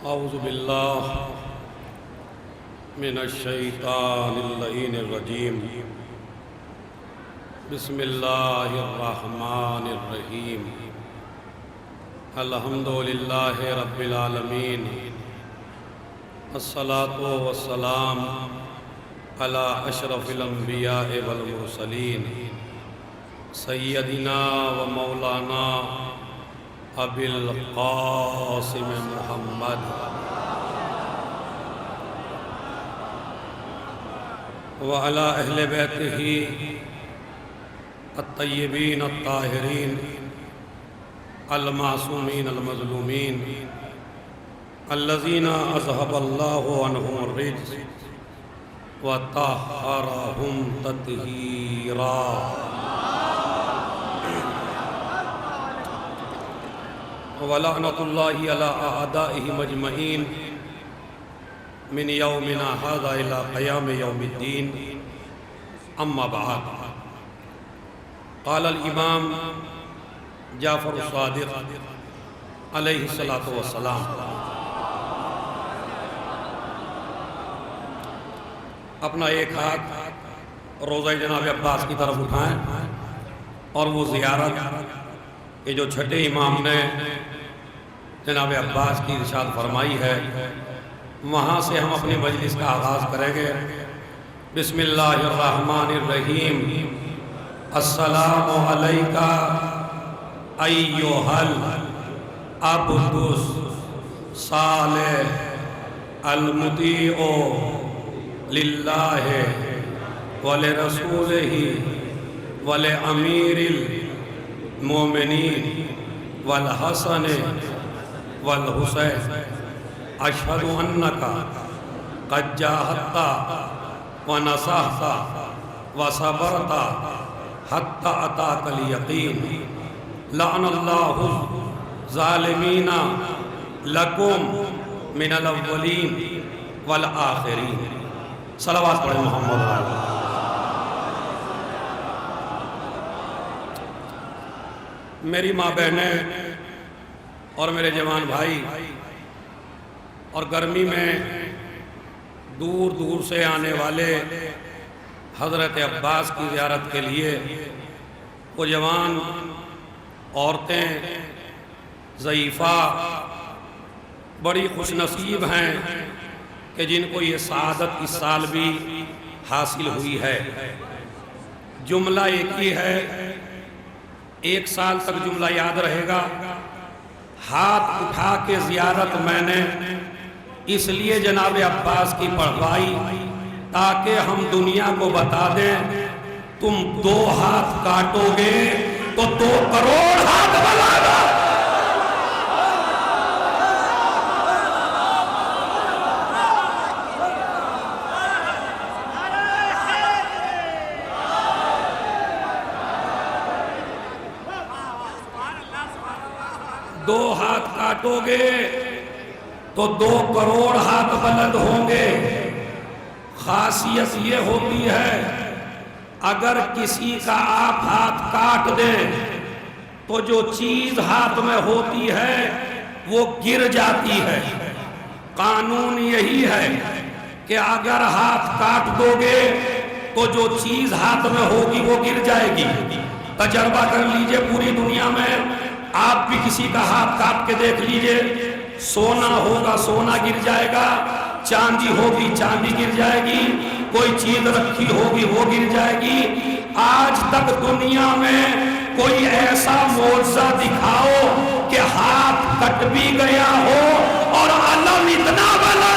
औज़ु बिल्लाह मिनश्शैतानिर्रजीम। बिस्मिल्लाहिर्रहमानिर्रहीम। अल्हम्दुलिल्लाहि रब्बिल आलमीन। अस्सलातु वस्सलाम अला अशरफिल अंबिया वल मुरसलीन सय्यदिना व मौलाना अबिल क़ासिम मुहम्मद व अला अहले बैतिही अत्तय्यबीन अत्ताहिरीन अल-मासूमीन अल-मज़लूमीन अल्लज़ीना अज़हबल्लाहु अन्हुम रिज्स व तह्हरहुम तत्हीरा। व लअनतुल्लाहि अला अअदाइहिम अजमईन मिन यौमिना हाज़ा इला क़याम यौमिद्दीन। अम्मा बअद। क़ाल अल इमाम जाफ़र सादिक़ अलैहिस्सलातु वस्सलाम। अपना एक हाथ रोज़ा जनाब अब्बास की तरफ उठाएं और वो ज़ियारत के जो छठे इमाम ने जनाब अब्बास की इरशाद फरमाई है, वहाँ से हम अपनी मजलिस का आगाज़ करेंगे। बिस्मिल्लाहिर्रहमानिर्रहीम। अस्सलामु अलैका अय्युहल अब्दुस सालेह अल मुतीओ लिल्लाहि व लिरसूलिही व लिअमीरिल मोमिनीन वल हसन वल हुसैन। अशहदु अन्नका क़द जाहदता व नसहता व सबरता हत्ता अताकल यकीन। लअनल्लाहु ज़ालिमीना लकुम मिनल अव्वलीन वल आखिरीन। सलवात पढ़े मोहम्मद। मेरी माँ बहनें और मेरे जवान भाई, और गर्मी में दूर दूर से आने वाले हज़रत अब्बास की ज़ियारत के लिए वो जवान औरतें ज़ईफ़ा बड़ी खुशनसीब हैं कि जिनको ये सआदत इस साल भी हासिल हुई है। जुमला एक ही है, एक साल तक जुमला याद रहेगा। हाथ उठा के ज़ियारत मैंने इसलिए जनाब अब्बास की पढ़वाई ताकि हम दुनिया को बता दें, तुम 2 हाथ काटोगे तो 2 करोड़ हाथ बनाना। 2 हाथ काटोगे तो 2 करोड़ हाथ बुलंद होंगे। खासियत ये होती है, अगर किसी का आप हाथ काट दें तो जो चीज हाथ में होती है वो गिर जाती है। कानून यही है कि अगर हाथ काट दोगे तो जो चीज हाथ में होगी वो गिर जाएगी। तजर्बा कर लीजिए, पूरी दुनिया में आप भी किसी का हाथ काट के देख लीजिए। सोना होगा सोना गिर जाएगा, चांदी होगी चांदी गिर जाएगी, कोई चीज रखी होगी वो गिर जाएगी। आज तक दुनिया में कोई ऐसा मौजज़ा दिखाओ कि हाथ कट भी गया हो और अलम इतना बना।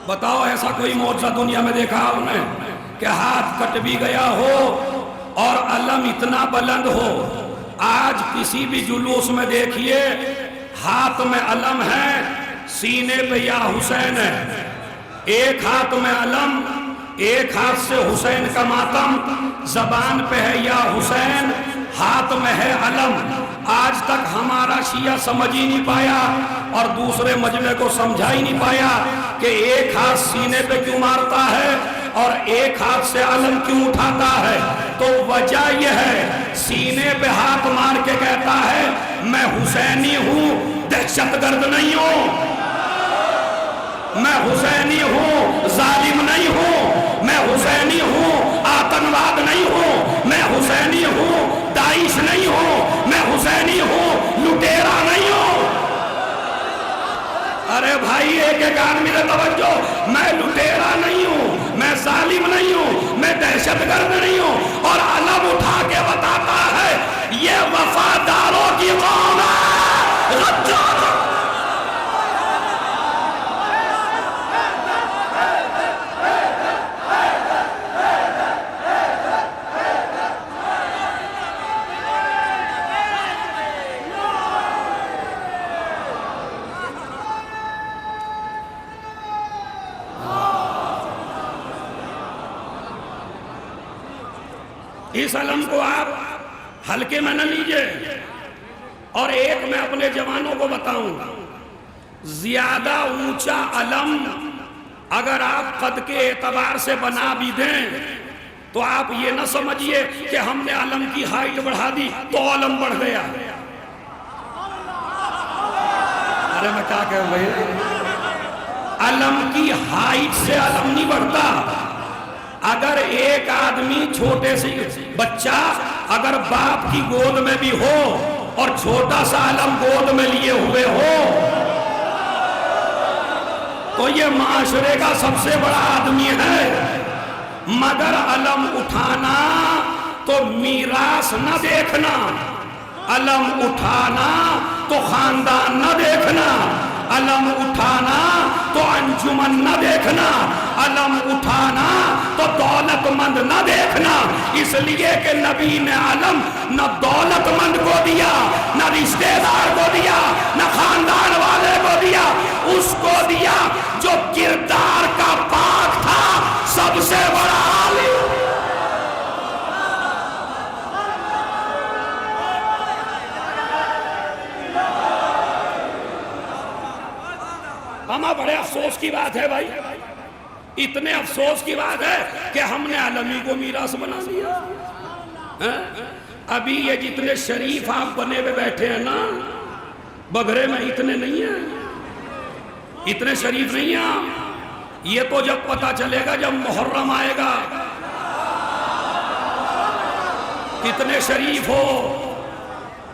बताओ ऐसा कोई मौजज़ा दुनिया में देखा आपने कि हाथ कट भी गया हो और अलम इतना बुलंद हो? आज किसी भी जुलूस में देखिए हाथ में अलम है, सीने पे या हुसैन है, एक हाथ में अलम एक हाथ से हुसैन का मातम, जबान पे है या हुसैन, हाथ में है अलम। आज तक हमारा शिया समझ ही नहीं पाया और दूसरे मजमे को समझा ही नहीं पाया कि एक हाथ सीने पे क्यों मारता है और एक हाथ से अलम क्यों उठाता है। तो वजह यह है, सीने पे हाथ मार के कहता है मैं हुसैनी हूं, दहशतगर्द नहीं हूं, मैं हुसैनी हूं, जालिम नहीं हूं, मैं हुसैनी हूं, आतंकवाद नहीं हूं, मैं हुसैनी हूं, दाइश नहीं हूं, मैं हुसैनी हूं, लुटेरा नहीं हूं। अरे भाई एक एक आदमी ने तवज्जो, मैं लुटेरा नहीं हूं, मैं जालिम नहीं हूं, मैं दहशतगर्द नहीं हूं, और अलम उठा के बताता है ये वफादारों की कौम है, गद्दार। इस अलम को आप हल्के में न लीजिए। और एक मैं अपने जवानों को बताऊं, ज्यादा ऊंचा अलम अगर आप कद के एतबार से बना भी दें तो आप ये ना समझिए कि हमने अलम की हाइट बढ़ा दी तो अलम बढ़ गया। अरे मैं क्या कह रहा हूं, अलम की हाइट से अलम नहीं बढ़ता। अगर एक आदमी छोटे से बच्चा अगर बाप की गोद में भी हो और छोटा सा अलम गोद में लिए हुए हो तो ये माशरे का सबसे बड़ा आदमी है। मगर अलम उठाना तो मीरास न देखना, अलम उठाना तो खानदान न देखना, अलम उठाना तो अंजुमन न देखना, अलम उठाना तो दौलतमंद न देखना। इसलिए कि नबी ने अलम न दौलतमंद को दिया, न रिश्तेदार को दिया, न खानदान वाले को दिया, उसको दिया जो किरदार का पाक था, सबसे बड़ा आलिम। हमारा बड़े अफसोस की बात है भाई, इतने अफसोस की बात है कि हमने अलमी को मीरास बना दिया। अभी ये जितने शरीफ आप बने हुए बैठे हैं ना बगरे में, इतने नहीं है, इतने शरीफ नहीं है। ये तो जब पता चलेगा जब मुहर्रम आएगा कितने शरीफ हो।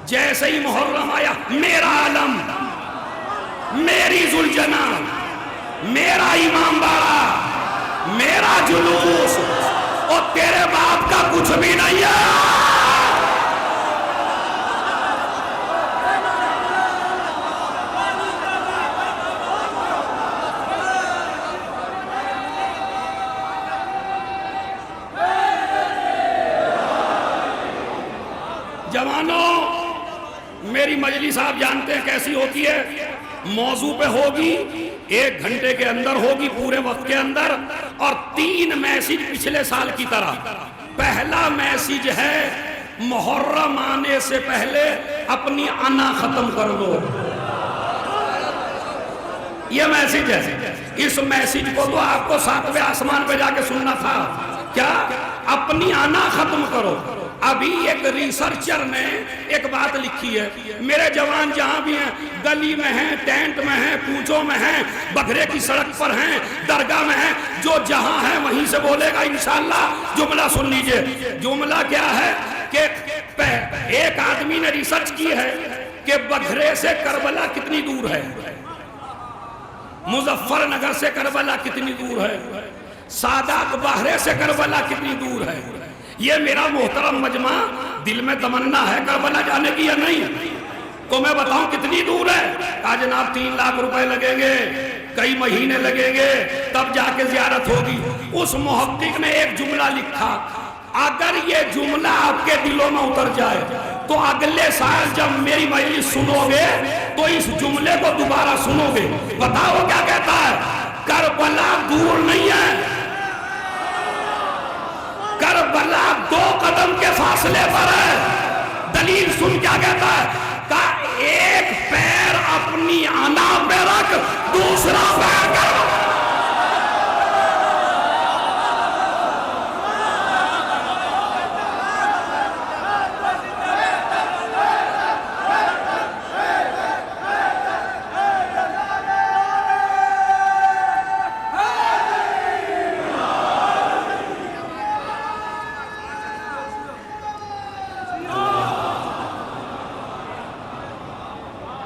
जैसे ही मुहर्रम आया, मेरा आलम, मेरी जुलजना, मेरा इमाम बाड़ा, मेरा जुलूस, और तेरे बाप का कुछ भी नहीं है। जवानों, मेरी मजलिस आप जानते हैं कैसी होती है, मौजू पे होगी, 1 घंटे के अंदर होगी, पूरे वक्त के अंदर, और 3 मैसेज पिछले साल की तरह। पहला मैसेज है मुहर्रम आने से पहले अपनी अना खत्म कर लो, ये मैसेज है। इस मैसेज को तो आपको 7वें आसमान पे जाके सुनना था। क्या? अपनी आना खत्म करो। अभी एक रिसर्चर ने एक बात लिखी है, मेरे जवान जहां भी हैं, गली में हैं, टेंट में हैं, पूंछों में हैं, बघरे की सड़क पर हैं, दरगाह में हैं, जो जहां है वहीं से बोलेगा इंशाअल्लाह। जुमला सुन लीजिए। जुमला क्या है कि एक आदमी ने रिसर्च की है कि बघरे से करबला कितनी दूर है, मुजफ्फरनगर से करबला कितनी दूर है, सादात बहरे से करबला कितनी दूर है। ये मेरा मोहतरम मजमा, दिल में तमन्ना है करबला जाने की या नहीं? तो मैं बताऊं कितनी दूर है। आज जनाब 3 लाख रुपए लगेंगे, कई महीने लगेंगे, तब जाके जियारत होगी। उस मुहक्किक ने एक जुमला लिखा, अगर ये जुमला आपके दिलों में उतर जाए तो अगले साल जब मेरी मजलिस सुनोगे तो इस जुमले को दोबारा सुनोगे। बताओ क्या कहता है? करबला दूर नहीं है, कदम के फासले पर है। दलील सुन क्या कहता है, का एक पैर अपनी आना पे रख, दूसरा पैर कर।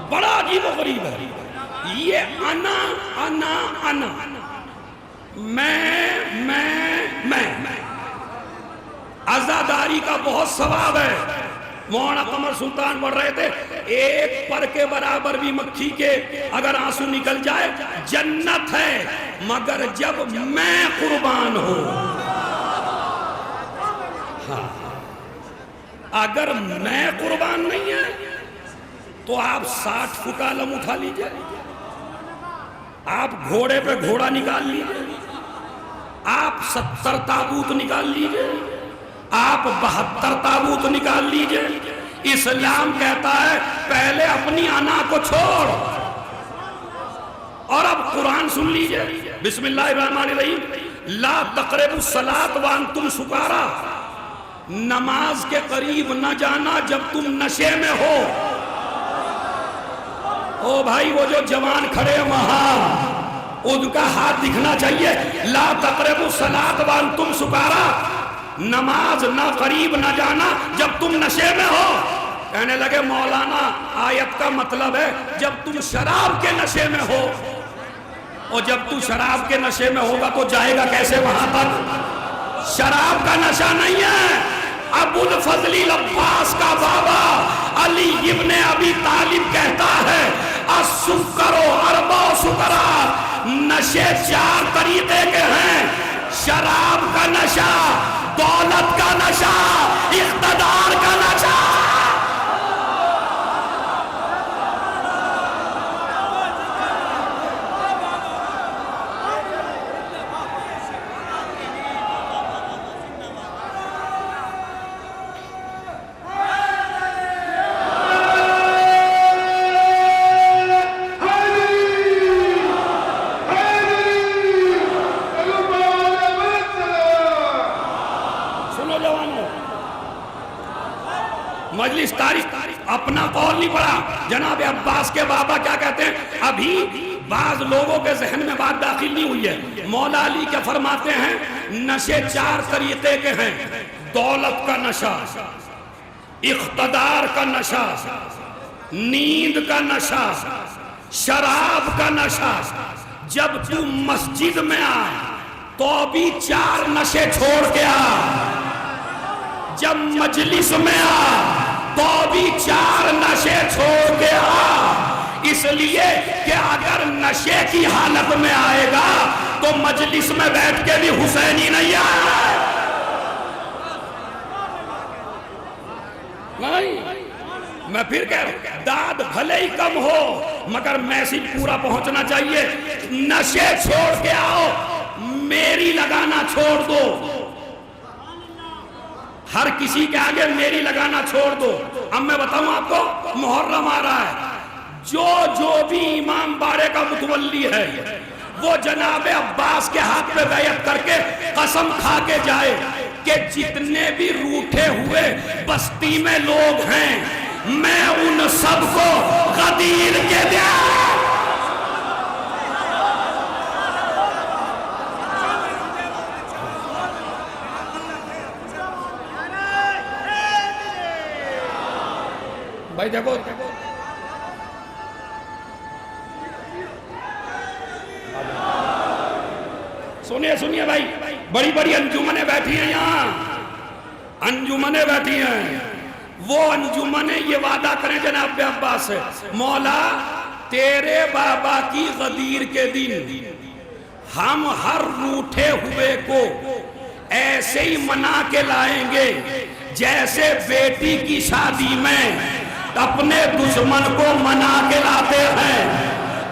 बड़ा अजीब गरीब है ये अना अना अना, मैं। आजादारी का बहुत सवाब है। मौलाना कमर सुल्तान पढ़ रहे थे, एक पर के बराबर भी मक्खी के अगर आंसू निकल जाए जन्नत है, मगर जब मैं कुर्बान हो। हाँ, अगर मैं कुर्बान नहीं है तो आप 60 फुट आलम उठा लीजिए, आप घोड़े पे घोड़ा निकाल लीजिए, आप 70 ताबूत निकाल लीजिए, आप 72 ताबूत निकाल लीजिए। इस्लाम कहता है पहले अपनी अना को छोड़। और अब कुरान सुन लीजिए, बिस्मिल्लाहिर्रहमानिर्रहीम, ला तक़रबुस सलात व अंतुम सुकारा, नमाज के करीब न जाना जब तुम नशे में हो। ओ भाई, वो जो जवान खड़े वहां, उनका हाथ दिखना चाहिए। ला तक़रबुस सलात व अंतुम सुकारा, नमाज न करीब न जाना जब तुम नशे में हो। कहने लगे मौलाना आयत का मतलब है जब तुम शराब के नशे में हो, और जब तू शराब के नशे में होगा तो जाएगा कैसे वहां तक? शराब का नशा नहीं है। अबुल फजली अब्बास का बाबा अली इब्ने अबी तालिब कहता है, असुकरो अरबा सुकरा, नशे 4 तरीके के हैं। शराब का नशा, दौलत का नशा, इख्तिदार का नशा। मजलिस तारीख अपना कौल नहीं पड़ा। जनाब अब्बास के बाबा क्या कहते हैं, अभी बाज लोगों के जहन में बात दाखिल नहीं हुई है। मौला अली क्या फरमाते हैं, नशे 4 तरीके के हैं। दौलत का नशा, इख्तिदार का नशा, नींद का नशा, शराब का नशा। जब तू मस्जिद में आ तो भी 4 नशे छोड़ के आ। जब मजलिस में आ तो भी 4 नशे छोड़ के आ। इसलिए कि अगर नशे की हालत में आएगा तो मजलिस में बैठ के भी हुसैनी नहीं आए। नहीं, मैं फिर कह रहा हूं, दाद भले ही कम हो मगर मैसेज पूरा पहुंचना चाहिए। नशे छोड़ के आओ, मेरी लगाना छोड़ दो। हर किसी के आगे मेरी लगाना छोड़ दो। अब मैं बताऊं आपको, मुहर्रम आ रहा है, जो भी इमाम बाड़े का मुतवल्ली है वो जनाब अब्बास के हाथ पे बैयत करके कसम खा के जाए कि जितने भी रूठे हुए बस्ती में लोग हैं मैं उन सबको गदीर के दे। भाई देखो, सुनिए सुनिए भाई, बड़ी बड़ी अंजुमने बैठी हैं यहाँ, अंजुमने बैठी हैं। वो अंजुमने ये वादा करें जनाब अब्बास से, मौला तेरे बाबा की गदीर के दिन हम हर रूठे हुए को ऐसे ही मना के लाएंगे जैसे बेटी की शादी में अपने दुश्मन को मना के लाते हैं।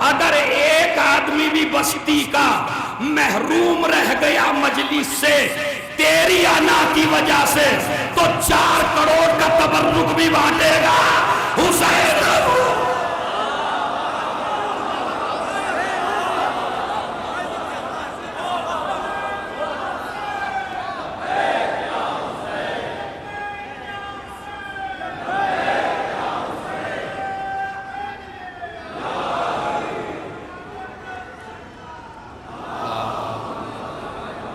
अगर एक आदमी भी बस्ती का महरूम रह गया मजलिस से, एरिया ना की वजह से तो 4 करोड़ का तबर्रुक भी बांटेगा हुसैन।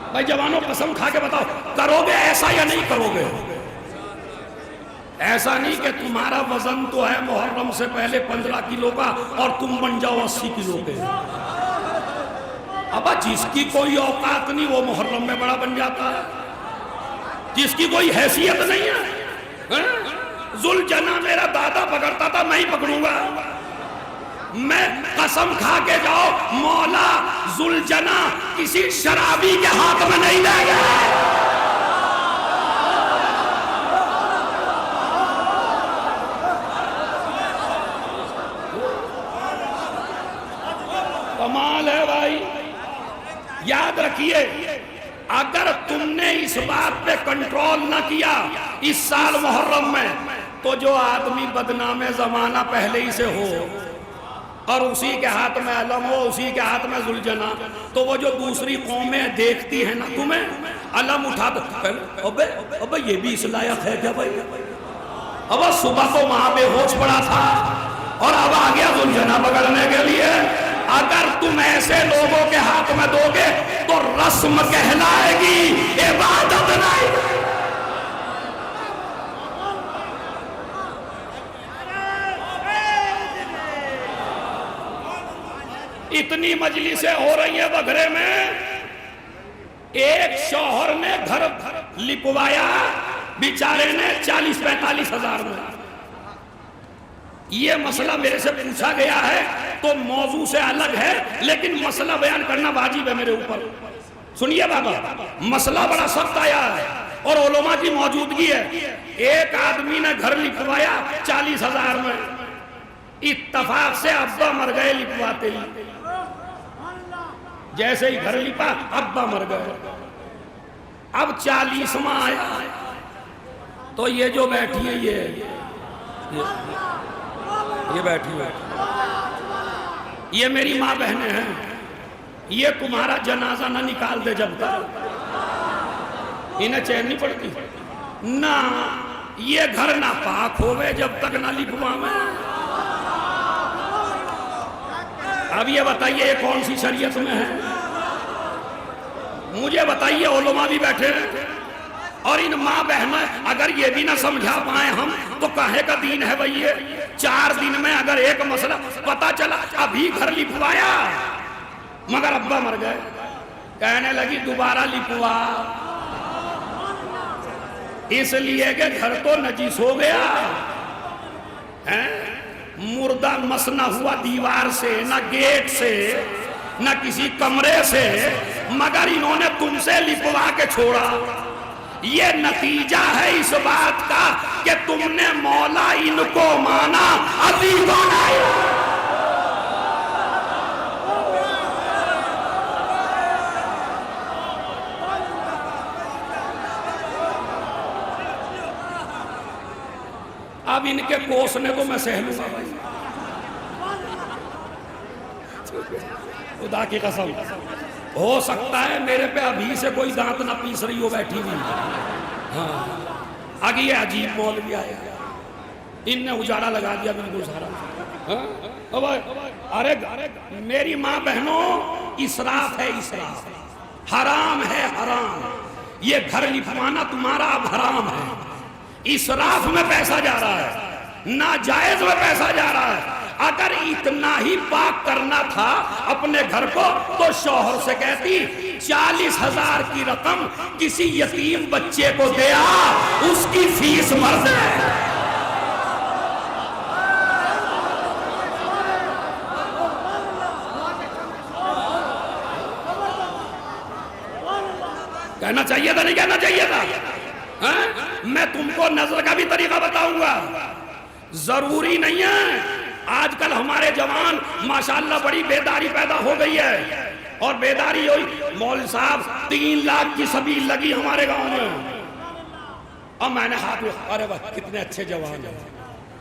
भाई जवानों कसम खा के बताओ, करोगे ऐसा या नहीं करोगे? ऐसा नहीं कि तुम्हारा वजन तो है मुहर्रम से पहले 15 किलो का और तुम बन जाओ 80 किलो के। अब जिसकी कोई औकात नहीं वो मुहर्रम में बड़ा बन जाता है, जिसकी कोई हैसियत नहीं है। जुलजना मेरा दादा पकड़ता था, मैं ही पकड़ूंगा। मैं कसम खा के जाओ, मौला जुलजना किसी शराबी के हाथ में नहीं देगा। कमाल है भाई। याद रखिए, अगर तुमने इस बात पे कंट्रोल न किया इस साल मुहर्रम में, तो जो आदमी बदनाम जमाना पहले ही से हो और उसी के हाथ में अलम हो, उसी के हाथ में जुलजना, तो वो जो दूसरी कौमें देखती है ना तुम्हें अलम उठा दो, अबे अबे ये भी इस लायक है क्या भाई? अब सुबह को वहां बेहोश पड़ा था और अब आ गया जुलजना पकड़ने के लिए। अगर तुम ऐसे लोगों के हाथ में दोगे तो रस्म कहलाएगी, इबादत नहीं। इतनी मजलिसें हो रही है बघरे में, एक शौहर ने घर लिपवाया बेचारे ने 40-45 हजार में। ये मसला मेरे से पूछा गया है तो मौजू से अलग है, लेकिन मसला बयान करना वाजिब है मेरे ऊपर। सुनिए बाबा, मसला बड़ा सख्त आया है और उलमा की मौजूदगी है। एक आदमी ने घर लिपवाया 40 हजार में, इत्तफाक से अब्बा मर गए लिपवाते ही। जैसे ही घर लिपा अब्बा मर गए। अब 40वां आया तो ये जो बैठी है ये बैठी है, ये मेरी माँ बहनें हैं, ये तुम्हारा जनाजा ना निकाल दे जब तक, इन्हें चैन नहीं पड़ती ना। ये घर ना पाक होवे जब तक ना लिपवावे। अब ये बताइए ये कौन सी शरीयत में है? मुझे बताइए। उलमा भी बैठे हैं और इन माँ बहनों, अगर ये भी ना समझा पाए हम तो काहे का दीन है भाई? ये 4 दिन में अगर एक मसला पता चला, अभी घर लिपवाया मगर अब्बा मर गए, कहने लगी दोबारा लिपवा, इसलिए कि घर तो नजीस हो गया है। मुर्दा मस ना हुआ दीवार से, ना गेट से, ना किसी कमरे से, मगर इन्होंने तुमसे लिपवा के छोड़ा। ये नतीजा है इस बात का कि तुमने मौला इनको माना, अली को नहीं। अब इनके कोसने को मैं सह लूंगा भाई, खुदा की कसम। हो सकता है मेरे पे अभी से कोई दांत ना पीस रही हो बैठी हुई। हाँ, आगे ये अजीब मौल भी आया, इनने उजाड़ा लगा दिया बिल्कुल सारा। हाँ? अरे मेरी माँ बहनों, इसराफ है, इसराफ हराम है, हराम। ये घर लिपवाना तुम्हारा अब हराम है। इसराफ में पैसा जा रहा है, नाजायज में पैसा जा रहा है। अगर इतना ही पाक करना था अपने घर को तो शौहर से कहती 40,000 की रकम किसी यतीम बच्चे को दे आ, उसकी फीस भर दे। कहना चाहिए था, नहीं कहना चाहिए था? हाँ? मैं तुमको नजर का भी तरीका बताऊंगा। जरूरी नहीं है, आजकल हमारे जवान माशाल्लाह बड़ी बेदारी पैदा हो गई है, और बेदारी हुई मौलवी साहब 3 लाख की सबील लगी हमारे गांव में। अब मैंने हाथ में, अरे वाह कितने अच्छे जवान हैं,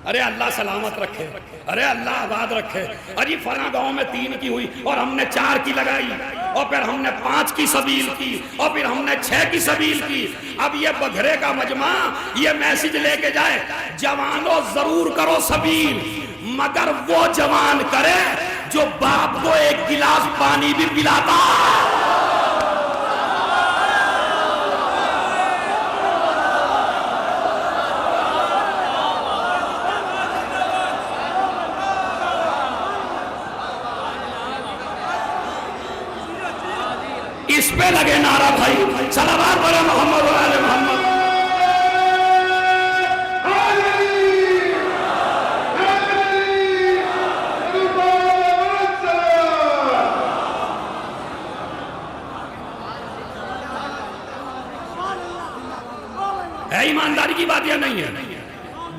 अरे अल्लाह सलामत रखे, अरे अल्लाह आबाद रखे। अरे फला गांव में 3 की हुई और हमने 4 की लगाई और फिर हमने 5 की सबील की और फिर हमने 6 की सबील की। अब ये बघरे का मजमा ये मैसेज लेके जाए, जवानों जरूर करो सबील, मगर वो जवान करे जो बाप को 1 गिलास पानी भी पिलाता। इस पे लगे नारा भाई, सलावत पढ़ो मोहम्मद व आले मोहम्मद। है ईमानदारी की बात या नहीं है?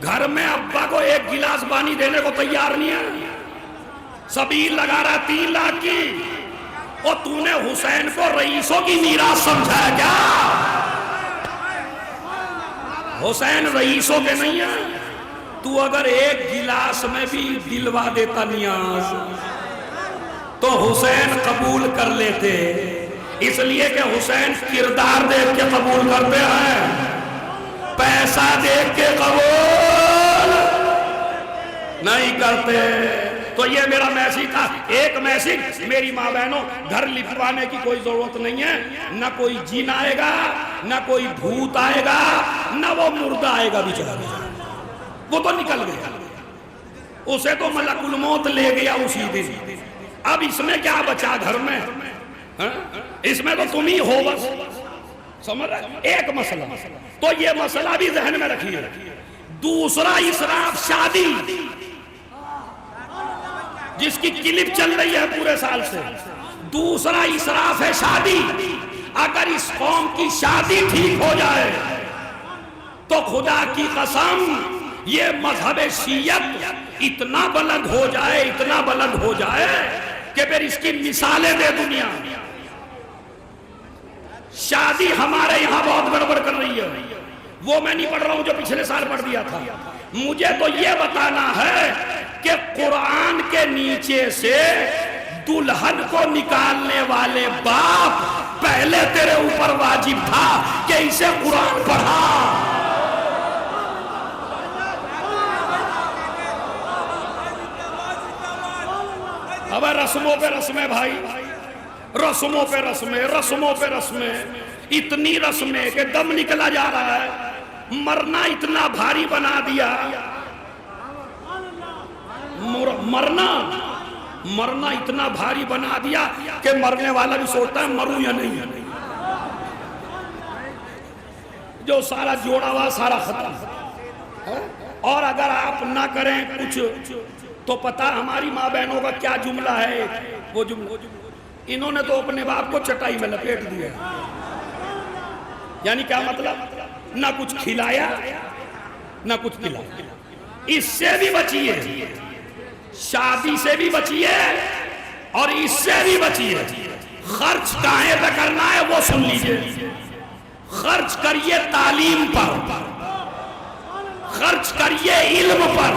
घर में अब्बा को 1 गिलास पानी देने को तैयार नहीं है, सबील लगा रहा 3 लाख की। और तूने हुसैन को रईसों की मीरास समझा है क्या? हुसैन रईसों के नहीं है। तू अगर 1 गिलास में भी दिलवा देता नियाज तो हुसैन कबूल कर लेते, इसलिए कि हुसैन किरदार देख के कबूल करते हैं, पैसा देख के कबूल नहीं करते। तो ये मेरा मैसेज था, एक मैसेज, मेरी माँ बहनों, घर लिखवाने की कोई जरूरत नहीं है, न कोई जीन आएगा, न कोई भूत आएगा, न वो मुर्दा आएगा बेचारा, वो तो निकल गया, उसे तो मलकुल मौत ले गया उसी दिन। अब इसमें क्या बचा घर में? हा? इसमें तो तुम ही हो बस, समझ रहे? एक मसला, तो ये मसला भी जहन में रखिए। दूसरा इसराफ शादी, जिसकी क्लिप चल रही है पूरे साल से। दूसरा इसराफ है शादी। अगर इस कौम की शादी ठीक हो जाए तो खुदा की कसम ये मजहब शियत इतना बुलंद हो जाए, इतना बुलंद हो जाए कि फिर इसकी मिसालें दे दुनिया। शादी हमारे यहां बहुत गड़बड़ कर रही है। वो मैं नहीं पढ़ रहा हूं जो पिछले साल पढ़ दिया था। मुझे तो ये बताना है कि कुरान के नीचे से दुल्हन को निकालने वाले बाप, पहले तेरे ऊपर वाजिब था कि इसे कुरान पढ़ा। अब रस्मों पे रस्में भाई, रस्मों पे रस्में, रस्मों पे रस्में, इतनी रस्में कि दम निकला जा रहा है। मरना इतना भारी बना दिया, मरना इतना भारी बना दिया कि मरने वाला भी सोचता है मरूं या नहीं। जो सारा जोड़ा हुआ सारा खत्म। और अगर आप ना करें कुछ तो पता हमारी माँ बहनों का क्या जुमला है। वो जुमला, इन्होंने तो अपने बाप को चटाई में लपेट दिया। यानी क्या मतलब? ना कुछ खिलाया ना कुछ खिलाया। इससे भी बचिए, शादी से भी बचिए और इससे भी बचिए। खर्च काहे पे करना है वो सुन लीजिए। खर्च करिए तालीम पर, खर्च करिए इल्म पर।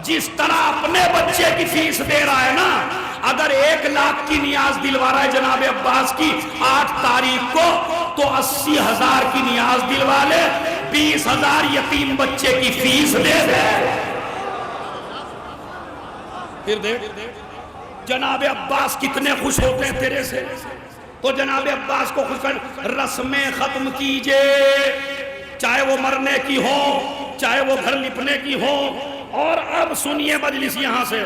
जिस तरह अपने बच्चे की फीस दे रहा है ना, अगर 1 लाख की नियाज दिलवा रहा है जनाब अब्बास की 8 तारीख को, तो 80,000 की नियाज दिलवा ले, 20,000 यतीम बच्चे की फीस दे दे। फिर देख जनाब अब्बास कितने खुश होते हैं तेरे से। तो जनाब अब्बास को खुश कर, रस्में खत्म कीजिए, चाहे वो मरने की हो, चाहे वो घर लिपने की हो। और अब सुनिए मजलिस यहां से,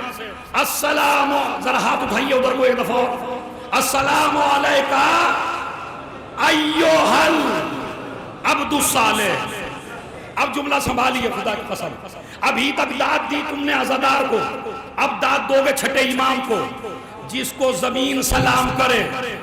अस्सलाम, जरा हाथ उठाइए उधर को एक दफा, अस्सलाम अलैका अय्युहल अब्दुस सालेह। अब जुमला संभालिए खुदा की कसम। अभी तक दाद दी तुमने अज़ादार को, अब दाद दोगे छठे इमाम को। जिसको जमीन सलाम करे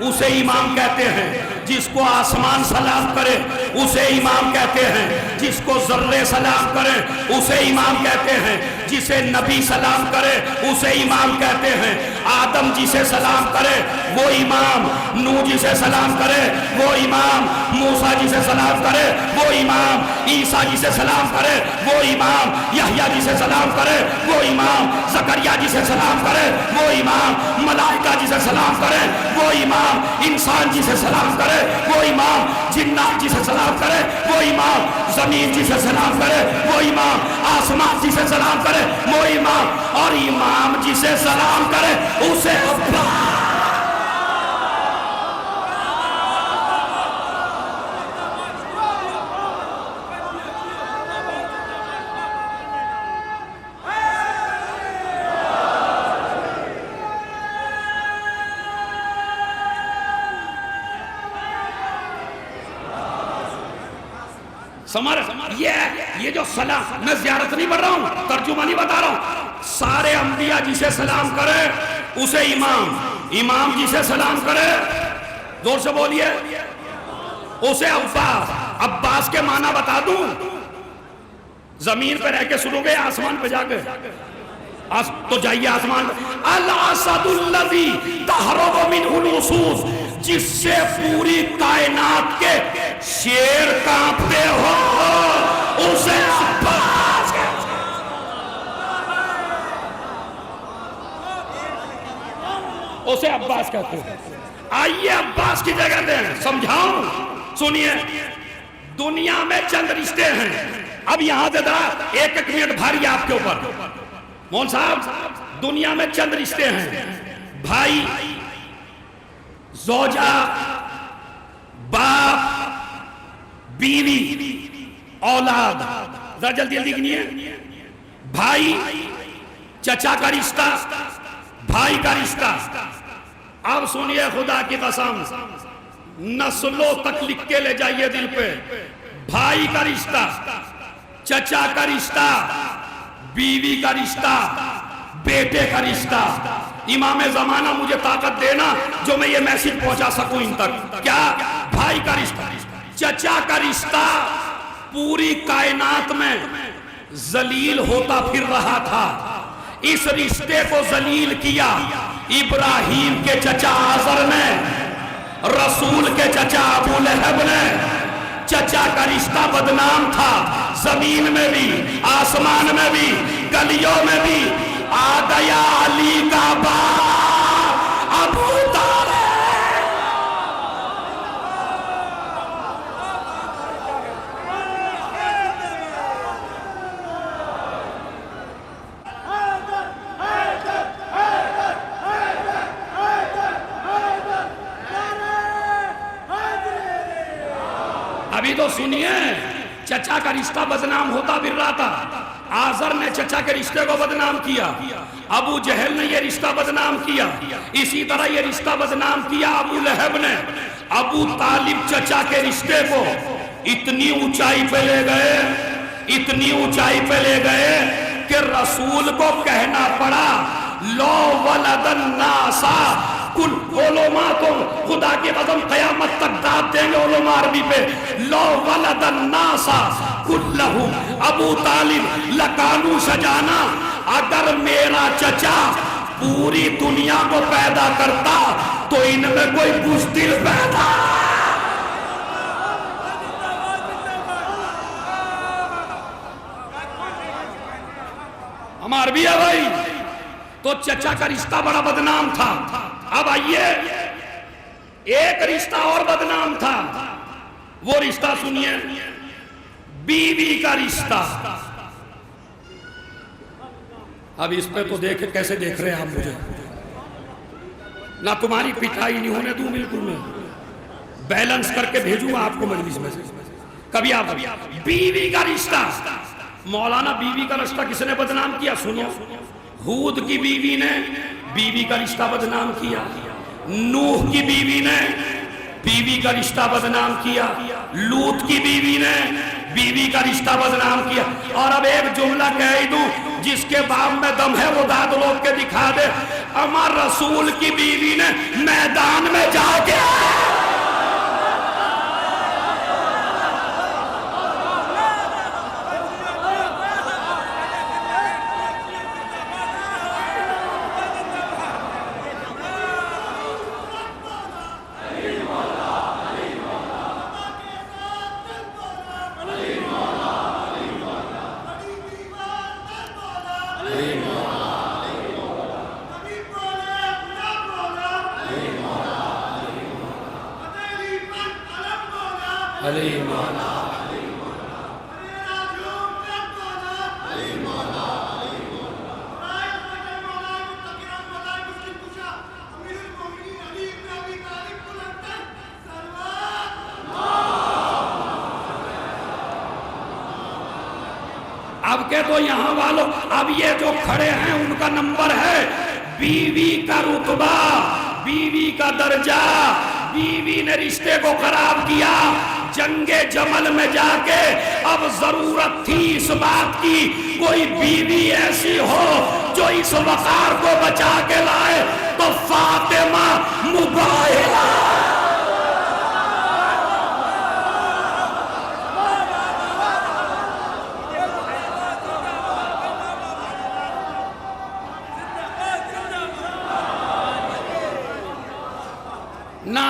उसे इमाम कहते हैं, जिसको आसमान सलाम करे उसे इमाम कहते हैं, जिसको जर्रे सलाम करे उसे इमाम कहते हैं, जिसे नबी सलाम करे उसे इमाम कहते हैं। आदम जिसे सलाम करे वो इमाम, नूह जिसे सलाम करे वो इमाम, मूसा जिसे सलाम करे वो इमाम, ईसा जिसे सलाम करे वो इमाम, यहया जिसे सलाम करे वो इमाम, जकरिया जिसे सलाम करे वो इमाम, मलाइका जिसे सलाम करे वो इमाम, इंसान जिसे सलाम करे वो इमाम, जिन्नात जिसे सलाम करे वो इमाम, जमीन जिसे सलाम करे वो इमाम, आसमान जिसे सलाम करे वो इमाम, और इमाम जिसे सलाम करे उसे अब्बा। समर ये जो सलाम, मैं ज़ियारत नहीं पढ़ रहा हूं, तर्जुमा नहीं बता रहा हूं। सारे अंबिया जिसे सलाम करे उसे इमाम, इमाम जिसे सलाम करे, जोर से बोलिए, उसे अब्बास। अब्बास के माना बता दूं, जमीन पे रह के सुनोगे आसमान पे जाके? तो जाइए आसमान पे। अल असदुल्लज़ी तहरबु मिनहुल उसूस, जिससे पूरी कायनात के शेर कांपते हो उसे अब्बास। उसे अब्बास कहते हैं। आइए अब्बास की जगह दें, समझाऊं, सुनिए। दुनिया में चंद रिश्ते हैं, अब यहां से जरा एक एक मिनट भारी आपके ऊपर। मौन साहब, दुनिया में चंद रिश्ते हैं, भाई, जोजा, बाप, बीवी, औलाद। जरा जल्दी जल्दी गिनिए। भाई, चचा का रिश्ता, भाई का रिश्ता। अब सुनिए, खुदा की कसम, नस्लों तक लिख के ले जाइए दिल पे। भाई का रिश्ता, चचा का रिश्ता, बीवी का रिश्ता, बेटे का रिश्ता। इमाम ज़माना मुझे ताकत देना जो मैं ये मैसेज पहुंचा सकूं इन तक। क्या? भाई का रिश्ता, चचा का रिश्ता पूरी कायनात में जलील होता फिर रहा था। इस रिश्ते को जलील किया इब्राहिम के चचा आज़र ने, रसूल के चचा अबू लहब ने। चचा का रिश्ता बदनाम था, जमीन में भी, आसमान में भी, गलियों में भी। आ गया अली का बाप अबू तालिब। अभी तो सुनिए, चचा का रिश्ता बदनाम होता फिर रहा था। आज़र ने चचा के रिश्ते को बदनाम किया, अबू जहल ने ये रिश्ता बदनाम किया, इसी तरह ये रिश्ता बदनाम किया अबू लहब ने। अबू तालिब चचा के रिश्ते को इतनी ऊंचाई पे ले गए, इतनी ऊंचाई पे ले गए कि रसूल को कहना पड़ा, लो वलदन नासा कुल ओलोमा। तो खुदा की कसम कयामत तक दाद देंगे ओलोमा अरबी पे। लो वलदन नासा कुल्लहु अबू तालिब लकानू सजाना। अगर मेरा चचा पूरी दुनिया को पैदा करता तो इनमें कोई बुज़दिल पैदा। हम अरबी है भाई, तो चचा का रिश्ता बड़ा बदनाम था। अब आइए, एक रिश्ता और बदनाम था, वो रिश्ता सुनिए, बीवी का रिश्ता। अब इस पे तो देखे कैसे देख रहे हैं आप मुझे, ना तुम्हारी पिटाई नहीं होने दूं, बिल्कुल मैं बैलेंस करके भेजूंगा आपको मजलिस में से। कभी आप बीवी का रिश्ता, मौलाना बीवी का रिश्ता किसने बदनाम किया? सुनो, हूद की बीवी ने बीवी का रिश्ता बदनाम किया, नूह की बीवी ने बीवी का रिश्ता बदनाम किया, लूत की बीवी ने बीवी का रिश्ता बदनाम किया। और अब एक जुमला कह ही दूं, जिसके बाप में दम है वो दाद लोग के दिखा दे। अमर रसूल की बीवी ने मैदान में जाके अली मौला। अब के तो यहाँ वालों, अब ये जो खड़े हैं उनका नंबर है, बीवी का रुतबा, बीवी का दर्जा, बीवी ने रिश्ते को खराब किया। जंगे जमल में जाके अब जरूरत थी इस बात की, कोई बीवी ऐसी हो जो इस वकार को बचा के लाए, तो फातिमा मुबाहिला। ना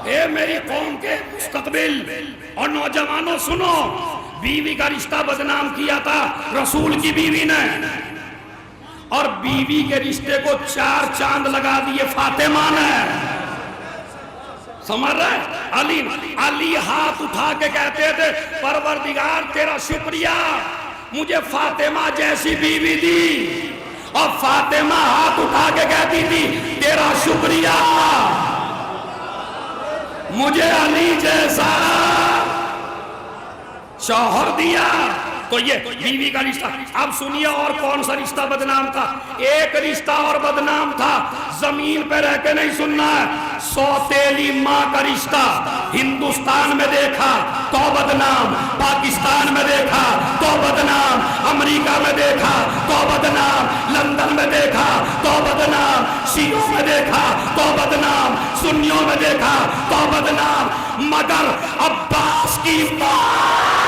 ए मेरी कौम के मुस्तकबिल और नौजवानों सुनो, बीवी का रिश्ता बदनाम किया था रसूल की बीवी ने, और बीवी के रिश्ते को 4 चांद लगा दिए फातिमा ने। समझ रहे? अली हाथ उठा के कहते थे, परवरदिगार तेरा शुक्रिया, मुझे फातिमा जैसी बीवी दी। और फातिमा हाथ उठा के कहती थी, तेरा शुक्रिया, मुझे अली जैसा शौहर दिया। तो ये बीवी का रिश्ता। अब सुनिए और कौन सा रिश्ता बदनाम था। एक रिश्ता और बदनाम था, जमीन पे रह के नहीं सुनना है, सौतेली माँ का रिश्ता। हिंदुस्तान में देखा तो बदनाम, पाकिस्तान में देखा तो बदनाम, अमेरिका में देखा तो बदनाम, लंदन में देखा तो बदनाम, शियों में देखा तो बदनाम, सुन्नियों में देखा तो बदनाम, मगर अब्बास की माँ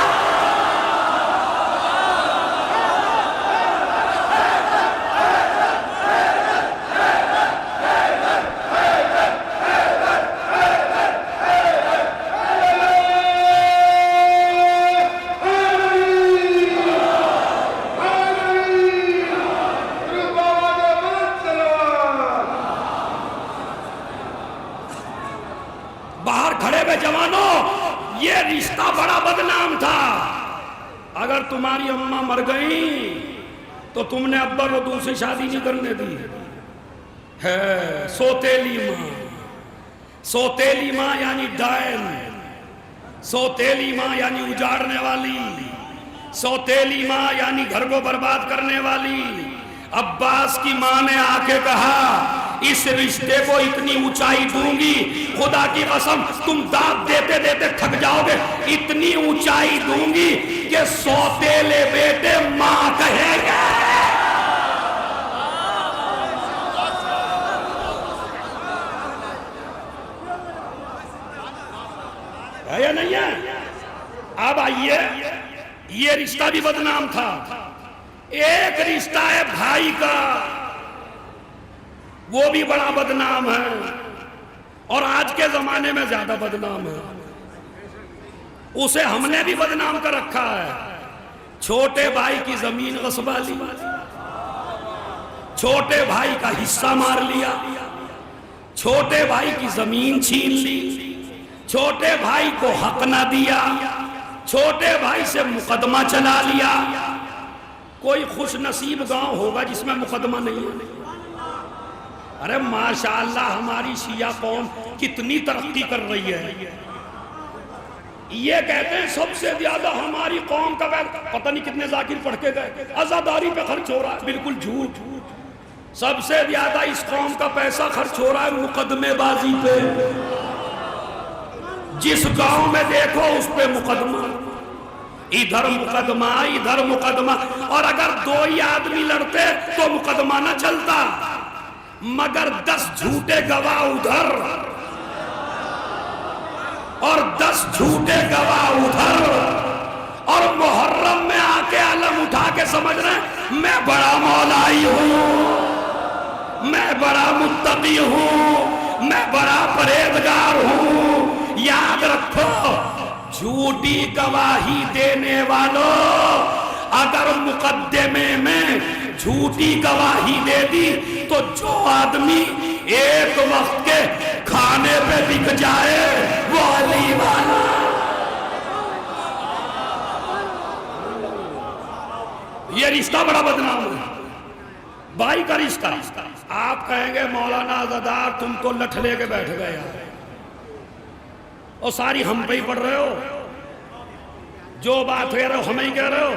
ये रिश्ता बड़ा बदनाम था। अगर तुम्हारी अम्मा मर गई तो तुमने अब्बा को दूसरी शादी नहीं करने दी है। सौतेली माँ, सौतेली माँ यानी डायन, सौतेली माँ यानी उजाड़ने वाली, सौतेली माँ यानी घर को बर्बाद करने वाली। अब्बास की माँ ने आके कहा, इस रिश्ते को इतनी ऊंचाई दूंगी, खुदा की कसम तुम दाद देते देते थक जाओगे, इतनी ऊंचाई दूंगी कि सौतेले बेटे मां कहेंगे। है या नहीं है? अब आइए, ये रिश्ता भी बदनाम था। एक रिश्ता है भाई का, वो भी बड़ा बदनाम है, और आज के जमाने में ज्यादा बदनाम है। उसे हमने भी बदनाम कर रखा है। छोटे भाई की जमीन गस्बा ली, छोटे भाई का हिस्सा मार लिया, छोटे भाई की जमीन छीन ली, छोटे भाई को हक ना दिया, छोटे भाई से मुकदमा चला लिया। कोई खुश नसीब गांव होगा जिसमें मुकदमा नहीं है? अरे माशाअल्लाह हमारी शिया कौम कितनी तरक्की कर रही है। ये कहते हैं सबसे ज्यादा हमारी कौम का पता नहीं कितने जाकिर पढ़ के गए, आजादारी पे खर्च हो रहा है। बिल्कुल झूठ। सबसे ज्यादा इस कौम का पैसा खर्च हो रहा है मुकदमेबाजी पे। जिस गांव में देखो उस पे मुकदमा, इधर मुकदमा इधर मुकदमा। और अगर 2 ही आदमी लड़ते तो मुकदमा न चलता, मगर 10 झूठे गवाह उधर और 10 झूठे गवाह उधर, और मुहर्रम में आके अलम उठा के समझ रहे मैं बड़ा मौलाई हूं, मैं बड़ा मुत्तकी हूं, मैं बड़ा परहेजगार हूं। याद रखो झूठी गवाही देने वालों, अगर मुकद्दमे में झूठी गवाही दे दी तो जो आदमी एक वक्त के खाने पे बिक जाए वो अली वाला। ये रिश्ता बड़ा बदनाम है, भाई का रिश्ता। आप कहेंगे मौलाना आज़ादार तुम तो लठ लेके बैठ गए यार, और सारी हम पे ही पढ़ रहे हो, जो बात कह रहे हो हमें ही कह रहे हो।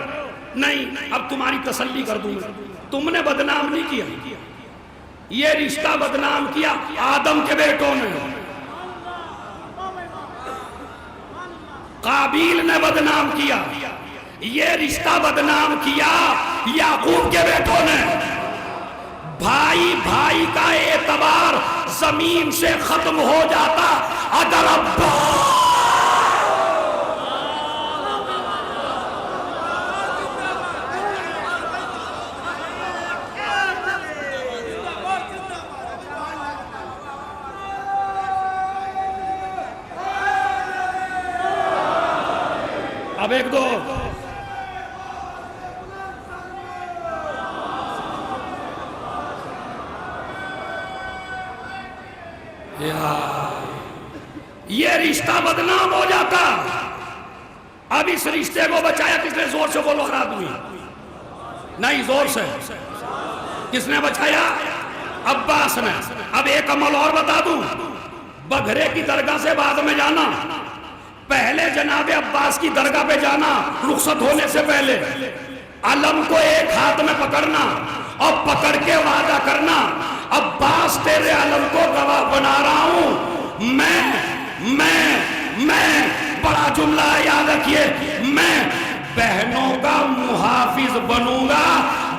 नहीं, अब तुम्हारी तसल्ली कर दूंगा, तुमने बदनाम नहीं किया, ये रिश्ता बदनाम किया आदम के बेटों ने। काबिल ने बदनाम किया, ये रिश्ता बदनाम किया याकूब के बेटों ने। भाई भाई का एतबार जमीन से खत्म हो जाता अगर अब्बा अब एक दो ये रिश्ता बदनाम हो जाता। अब इस रिश्ते को बचाया किसने? जोर से बोलो हर आदमी। नहीं, जोर से। किसने बचाया? अब्बास ने। अब एक अमल और बता दूं, बघरे की दरगाह से बाद में जाना, पहले जनाबे अब्बास की दरगाह पे जाना, रुखसत होने से पहले अलम को एक हाथ में पकड़ना और पकड़ के वादा करना, अब्बास तेरे अलम को गवाह बना रहा हूं, मैं बड़ा जुमला याद रखिए, मैं बहनों का मुहाफिज बनूंगा,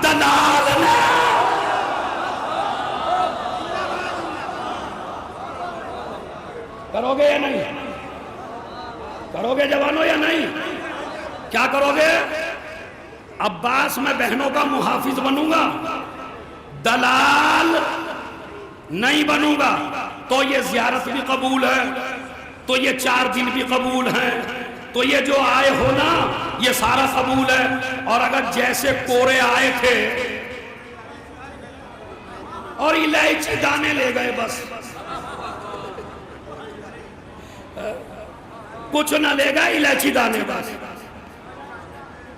दलाल नहीं। करोगे या नहीं? करोगे जवानों या नहीं? क्या करोगे? अब्बास मैं बहनों का मुहाफिज बनूंगा, दलाल नहीं बनूंगा। तो ये जियारत भी कबूल है, तो ये 4 दिन भी कबूल है, तो ये जो आए हो ना ये सारा कबूल है। और अगर जैसे कोरे आए थे और इलायची दाने ले गए, बस कुछ ना ले गए, इलायची दाने बस,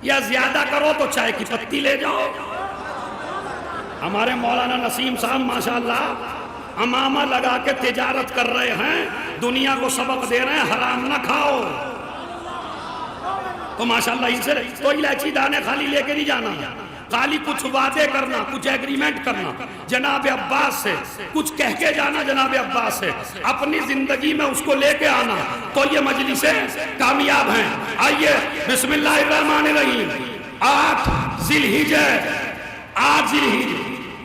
या ज्यादा करो तो चाय की पत्ती ले जाओ। हमारे मौलाना नसीम साहब माशाल्लाह अमामा लगा के तिजारत कर रहे हैं, दुनिया को सबक दे रहे हैं हराम ना खाओ। तो माशाल्लाह इनसे तो इलायची दाने खाली लेके नहीं जाना, खाली कुछ वादे करना, कुछ एग्रीमेंट करना जनाब अब्बास से, कुछ कह के जाना जनाब अब्बास से, अपनी जिंदगी में उसको लेके आना, तो ये मजलिसें कामयाब हैं। आइए बिस्मिल्लाहिर्रहमानिर्रहीम। 8 जिलहिज,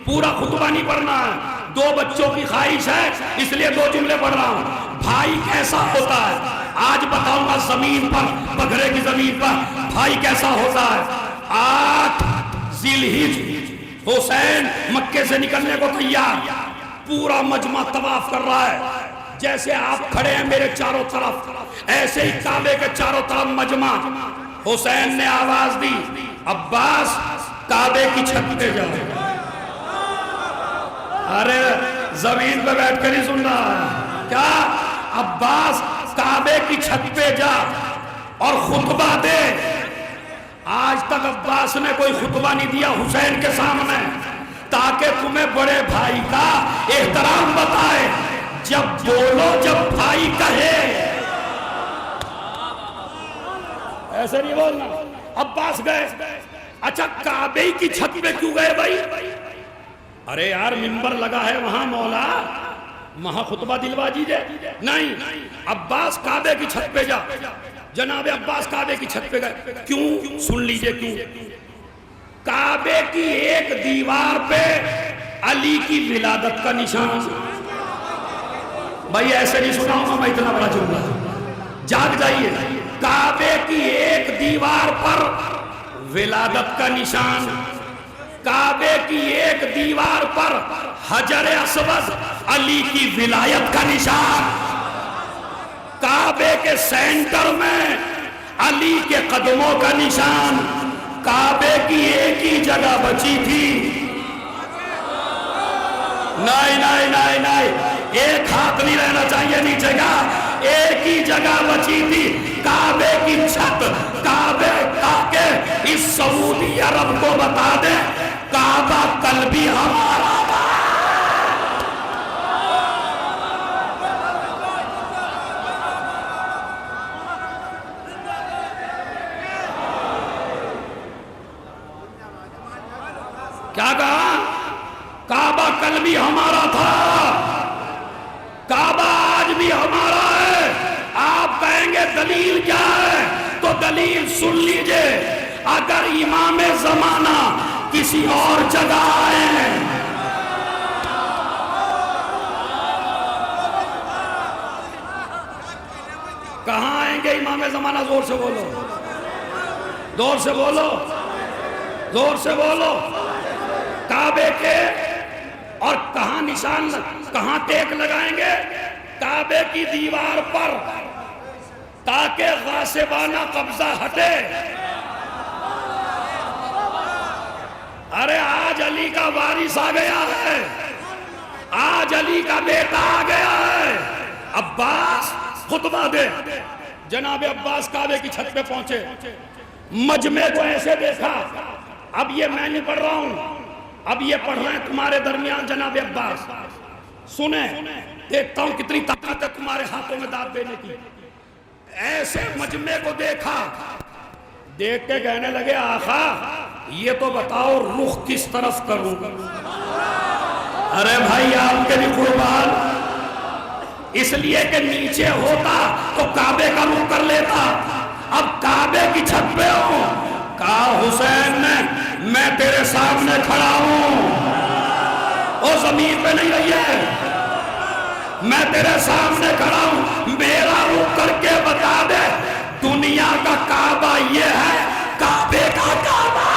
पूरा खुतबा नहीं पढ़ना है, 2 बच्चों की ख्वाहिश है इसलिए 2 जुमले पढ़ रहा हूं। भाई कैसा होता है आज बताऊंगा, जमीन पर, बघरे की जमीन पर भाई कैसा होता है। 8 जिलहिज, हुसैन मक्के से निकलने को तैयार, पूरा मजमा तवाफ कर रहा है। जैसे आप खड़े हैं मेरे चारों तरफ, ऐसे ही काबे के चारों तरफ मजमा। हुसैन ने आवाज दी, अब्बास काबे की छत पे जाओ। अरे जमीन पे बैठ कर ही सुन रहा है क्या? अब्बास काबे की छत पे जा और खुतबा दे। आज तक अब्बास ने कोई खुतबा नहीं दिया हुसैन के सामने, ताकि तुम्हें बड़े भाई का एहतराम बताए। जब बोलो, जब भाई कहे, ऐसे नहीं बोलना। अब्बास गए, अच्छा काबे की छत पे क्यों गए भाई? अरे यार मिंबर लगा है वहां, मौला वहां खुतबा दिलवा दीजिए। नहीं, अब्बास काबे की छत पे जा। जनाब अब्बास काबे की छत पे गए, क्यों? सुन लीजिए क्यों। काबे की एक दीवार पे अली की विलादत का निशान। भाई ऐसे नहीं सुनाऊंगा मैं इतना बड़ा जुमला, जाग जाइए। काबे की एक दीवार पर विलादत का निशान, काबे की एक दीवार पर हजर अस्वद अली की विलायत का निशान। काबे के सेंटर में अली के कदमों का निशान, काबे की एक ही जगह बची थी। नहीं नहीं नहीं नहीं, एक हाथ नहीं रहना चाहिए नीचे का, एक ही जगह बची थी, काबे की छत। काबे ताके इस सऊदी अरब को बता दे काबा कल भी हमारा था। क्या कहा? काबा कल भी हमारा था, काबा आज भी हमारा है। आप कहेंगे दलील क्या है, तो दलील सुन लीजिए। अगर इमाम जमाना किसी और जगह आए, कहां आएंगे इमाम जमाना? जोर से बोलो, जोर से बोलो, जोर से बोलो। काबे के, और कहां निशान, कहां टेक लगाएंगे? काबे की दीवार पर, ताकि गासिबाना कब्जा हटे। अरे आज अली का वारिस आ गया है, आज अली का बेटा आ गया है। अब्बास खुतबा दे। जनाब अब्बास काबे की छत पे पहुंचे, मजमे को ऐसे देखा। अब ये मैं नहीं पढ़ रहा हूं, अब ये पढ़ रहे हैं तुम्हारे दरमियान जनाब अब्बास। सुने, देखता हूं कितनी ताकत है तुम्हारे हाथों में दाद देने की। ऐसे मजमे को देखा, देख के कहने लगे आखा ये तो बताओ रुख किस तरफ करूं। अरे भाई आपके भी कुर्बान, इसलिए कि नीचे होता तो काबे का रुख कर लेता। अब काबे की छत पे हूं, कहा हुसैन ने मैं तेरे सामने खड़ा हूं, और जमीन पे नहीं रही है, मैं तेरे सामने खड़ा हूं, मेरा रुख करके बता दे दुनिया का काबा ये है, काबे का काबा।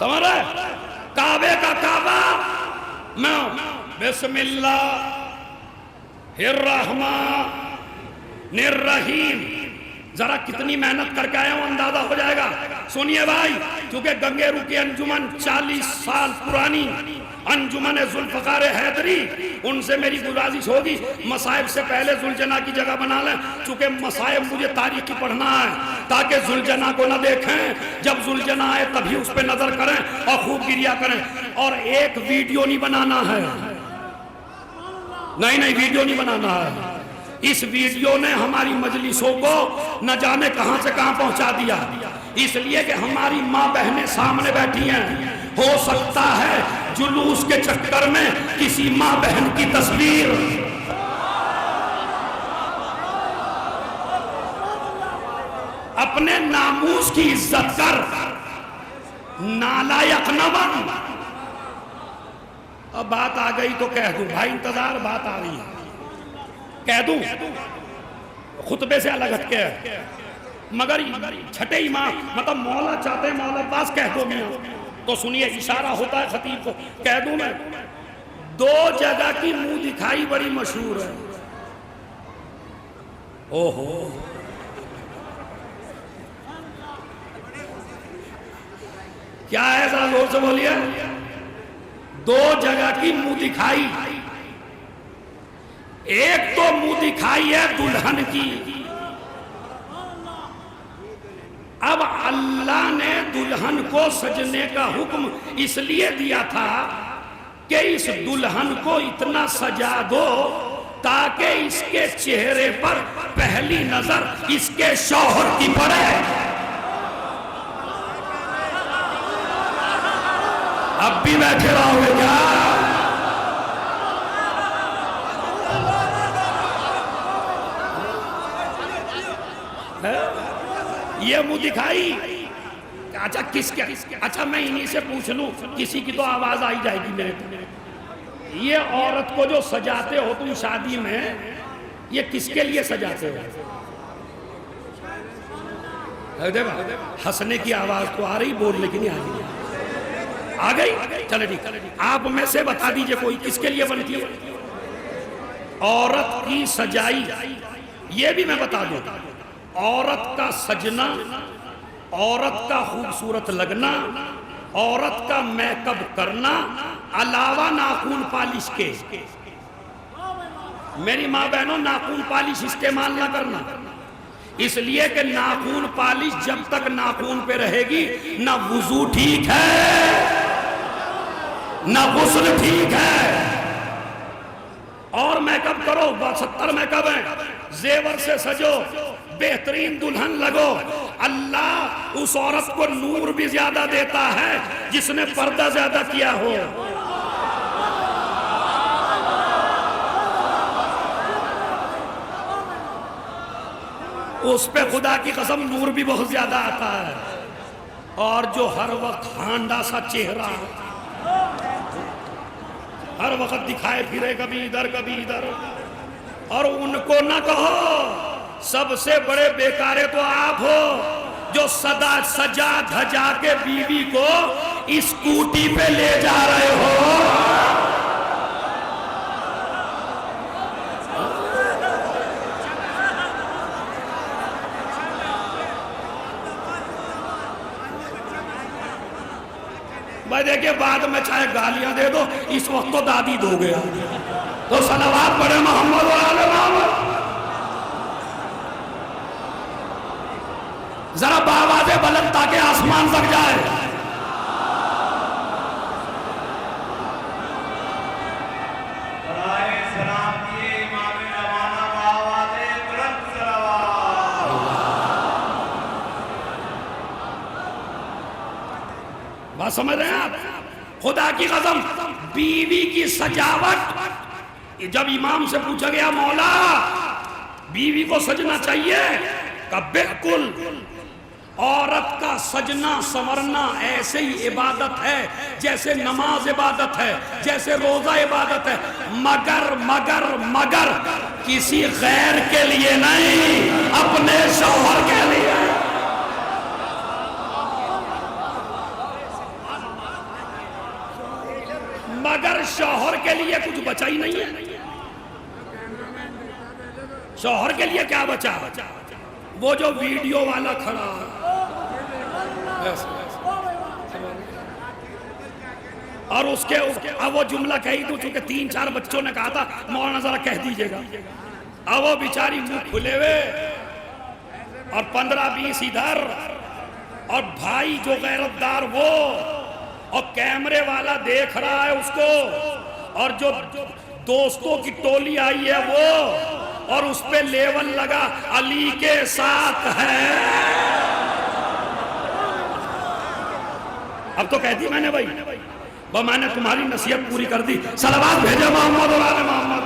समझ रहे? काबे का काबा मैं बिस्मिल्लाह निर्रहीम। जरा कितनी मेहनत करके आया हूं अंदाजा हो जाएगा। सुनिए भाई, क्योंकि गंगेरू की अंजुमन 40 साल पुरानी अंजुमन जुल्फकार हैदरी, उनसे मेरी गुजारिश होगी मसाइब से पहले जुलजना की जगह बना लें, चूंकि मसाइब मुझे तारीखी पढ़ना है ताकि जुलजना को न देखें। जब जुलजना आए तभी उस पर नजर करें और खूब गिरिया करें। और एक वीडियो नहीं बनाना है, नहीं नहीं वीडियो नहीं बनाना है। इस वीडियो ने हमारी मजलिसों को न जाने कहां से कहां पहुंचा दिया, इसलिए कि हमारी माँ बहनें सामने बैठी हैं। हो सकता है जुलूस के चक्कर में किसी माँ बहन की तस्वीर, अपने नामूस की इज्जत कर, नालायक न बन। अब बात आ गई तो कह दूं भाई, इंतजार, बात आ रही है, कह दूं खुतबे से अलग हटके, मगर छठे इमाम मतलब मौला चाहते मौला पास कह दो मियां, तो सुनिए इशारा होता है खतीब को, कह दूं मैं। दो जगह की मुंह दिखाई बड़ी मशहूर है। ओहो, क्या है जरा जोर से बोलिए। दो जगह की मुंह दिखाई, एक तो मुंह दिखाई है दुल्हन की। अब अल्लाह ने दुल्हन को सजने का हुक्म इसलिए दिया था कि इस दुल्हन को इतना सजा दो ताकि इसके चेहरे पर पहली नजर इसके शौहर की पड़े। अब भी बैठे रहोगे क्या? ये मुंह दिखाई। अच्छा किसके? अच्छा मैं इन्हीं से पूछ लूं, किसी की तो आवाज आई जाएगी मेरे को। ये औरत को जो सजाते हो तुम शादी में, ये किसके लिए सजाते हो? देखो हंसने की आवाज तो आ रही, बोलने की नहीं आ गई। चले ठीक, आप में से बता दीजिए कोई किसके लिए बनती है? औरत की सजाई, ये भी मैं बता दूं, औरत का सजना, औरत का खूबसूरत लगना, औरत का मेकअप करना, अलावा नाखून पालिश के। मेरी माँ बहनों, नाखून पालिश इस्तेमाल ना करना, इसलिए कि नाखून पालिश जब तक नाखून पे रहेगी ना वुजू ठीक है ना गुस्ल ठीक है। और मेकअप करो, 70 मेकअप है, जेवर से सजो, बेहतरीन दुल्हन लगो, अल्लाह उस औरत को नूर भी ज्यादा देता है जिसने पर्दा ज्यादा किया हो। उस पे खुदा की कसम नूर भी बहुत ज्यादा आता है। और जो हर वक्त हांडा सा चेहरा हर वक्त दिखाए फिरे, कभी इधर कभी इधर, और उनको ना कहो सबसे बड़े बेकारे तो आप हो जो सदा सजा धजा के बीवी को स्कूटी पे ले जा रहे हो। भाई देखिए, बाद में चाहे गालियां दे दो, इस वक्त तो दादी दोगे तो सलावत पढ़े मोहम्मद वाले मोहम्मद। जरा बावाज़े बुलंद ताकि आसमान तक जाए। बात समझ रहे हैं आप? खुदा की कसम, बीवी की सजावट, जब इमाम से पूछा गया मौला बीवी को सजना चाहिए, का बिल्कुल, औरत का सजना संवरना ऐसे ही इबादत है जैसे नमाज इबादत है, जैसे रोजा इबादत है, मगर मगर मगर किसी गैर के लिए नहीं, अपने शौहर के लिए। मगर शौहर के लिए कुछ बचा ही नहीं है। शौहर के लिए क्या बचा? वो जो वीडियो वाला खड़ा और उसके अब वो जुमला कही तो, चूंकि 3-4 बच्चों ने कहा था मौलाना जरा कह दीजिएगा, अब वो बेचारी मुंह खुले हुए और 15-20 इधर, और भाई जो गैरतदार वो, और कैमरे वाला देख रहा है उसको, और जो दोस्तों की टोली आई है वो, और उस पे लेवल लगा अली के साथ है। अब तो कहती मैंने भाई, मैंने तुम्हारी नसीहत पूरी कर दी, सलावत भेजे मोहम्मद और आले मोहम्मद।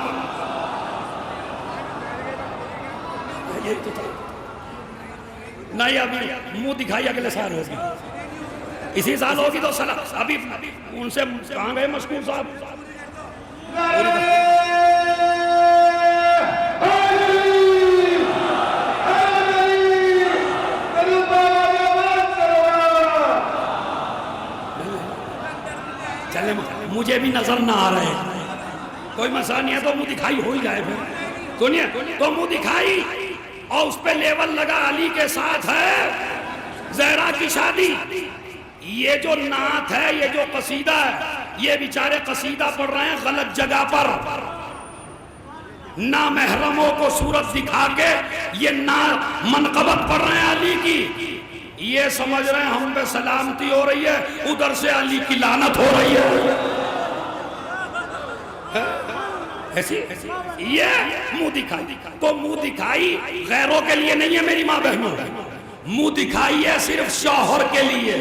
ये तो था नहीं, अभी मुंह दिखाई अगले साल होगी, इसी साल होगी तो सला। अभी उनसे कहाँ गए मशकूर साहब? चले, मुझे भी नजर ना आ रहे, कोई मसला नहीं है, तो मुंह दिखाई हो ही जाए। फिर सुनिए, तो मुंह दिखाई और उस पे लेवल लगा अली के साथ है, जहरा की शादी। ये जो नात है, ये जो कसीदा है, ये बेचारे कसीदा पढ़ रहे हैं गलत जगह पर, ना महरमों को सूरत दिखा के ये ना मनकबत पढ़ रहे हैं अली की। ये समझ रहे हैं हम पे सलामती हो रही है, उधर से अली की लानत हो रही है। ऐसी ये मुंह दिखाई, तो मुंह दिखाई गैरों के लिए नहीं है मेरी माँ बहनों, मुंह दिखाई है सिर्फ शौहर के लिए,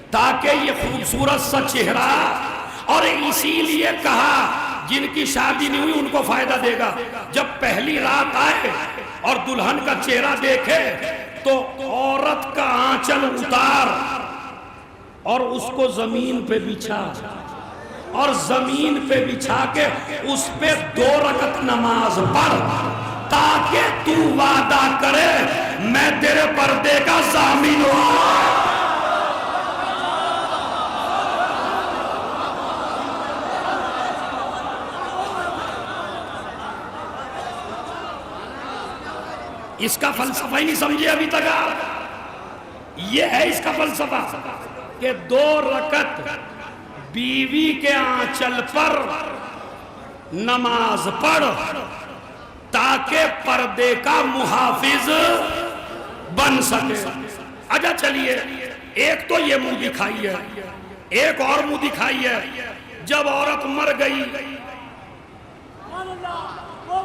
ताकि ये खूबसूरत सा चेहरा, और इसीलिए कहा जिनकी शादी नहीं हुई उनको फायदा देगा। जब पहली रात आए और दुल्हन का चेहरा देखे तो औरत का आंचल उतार और उसको जमीन पे बिछा, और जमीन पे बिछा के उस पे 2 रकत नमाज पढ़, ताकि तू वादा करे मैं तेरे पर्दे का जामिन हूं। इसका फलसफा ही नहीं समझे अभी तक आप। ये है इसका फलसफा कि 2 रकत बीवी के आंचल पर नमाज पढ़ ताकि पर्दे का मुहाफिज बन सके। अच्छा चलिए, एक तो ये मुंह दिखाई है, एक और मुंह दिखाई है। जब औरत मर गई,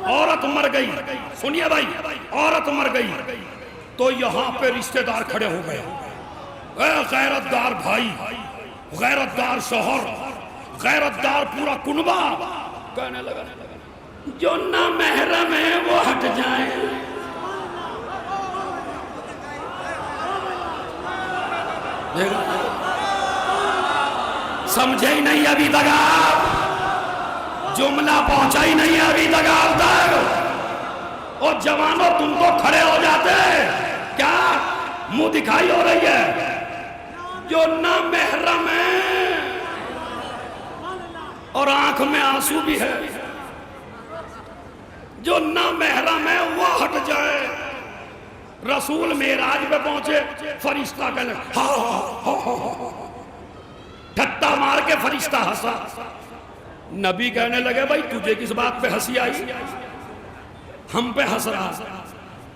औरत मर गई, सुनिए भाई, औरत मर गई तो यहां पे रिश्तेदार खड़े हो गए, गैरतदार भाई, गैरतदार शोहर, गैरतदार पूरा कुनबा कहने लगा जो ना महरम है वो हट जाए। समझे ही नहीं अभी तक आप, जुमला पहुंचा ही नहीं अभी तक आप तक। और जवानों तुम तो खड़े हो जाते, क्या मुंह दिखाई हो रही है? जो ना महरम है और आंख में आंसू भी है, जो ना महरम है वो हट जाए। रसूल मेराज पे पहुंचे, फरिश्ता कहने ठट्टा मार के फरिश्ता हंसा। नबी कहने लगे भाई तुझे किस बात पे हंसी आई? हम पे हंस रहा।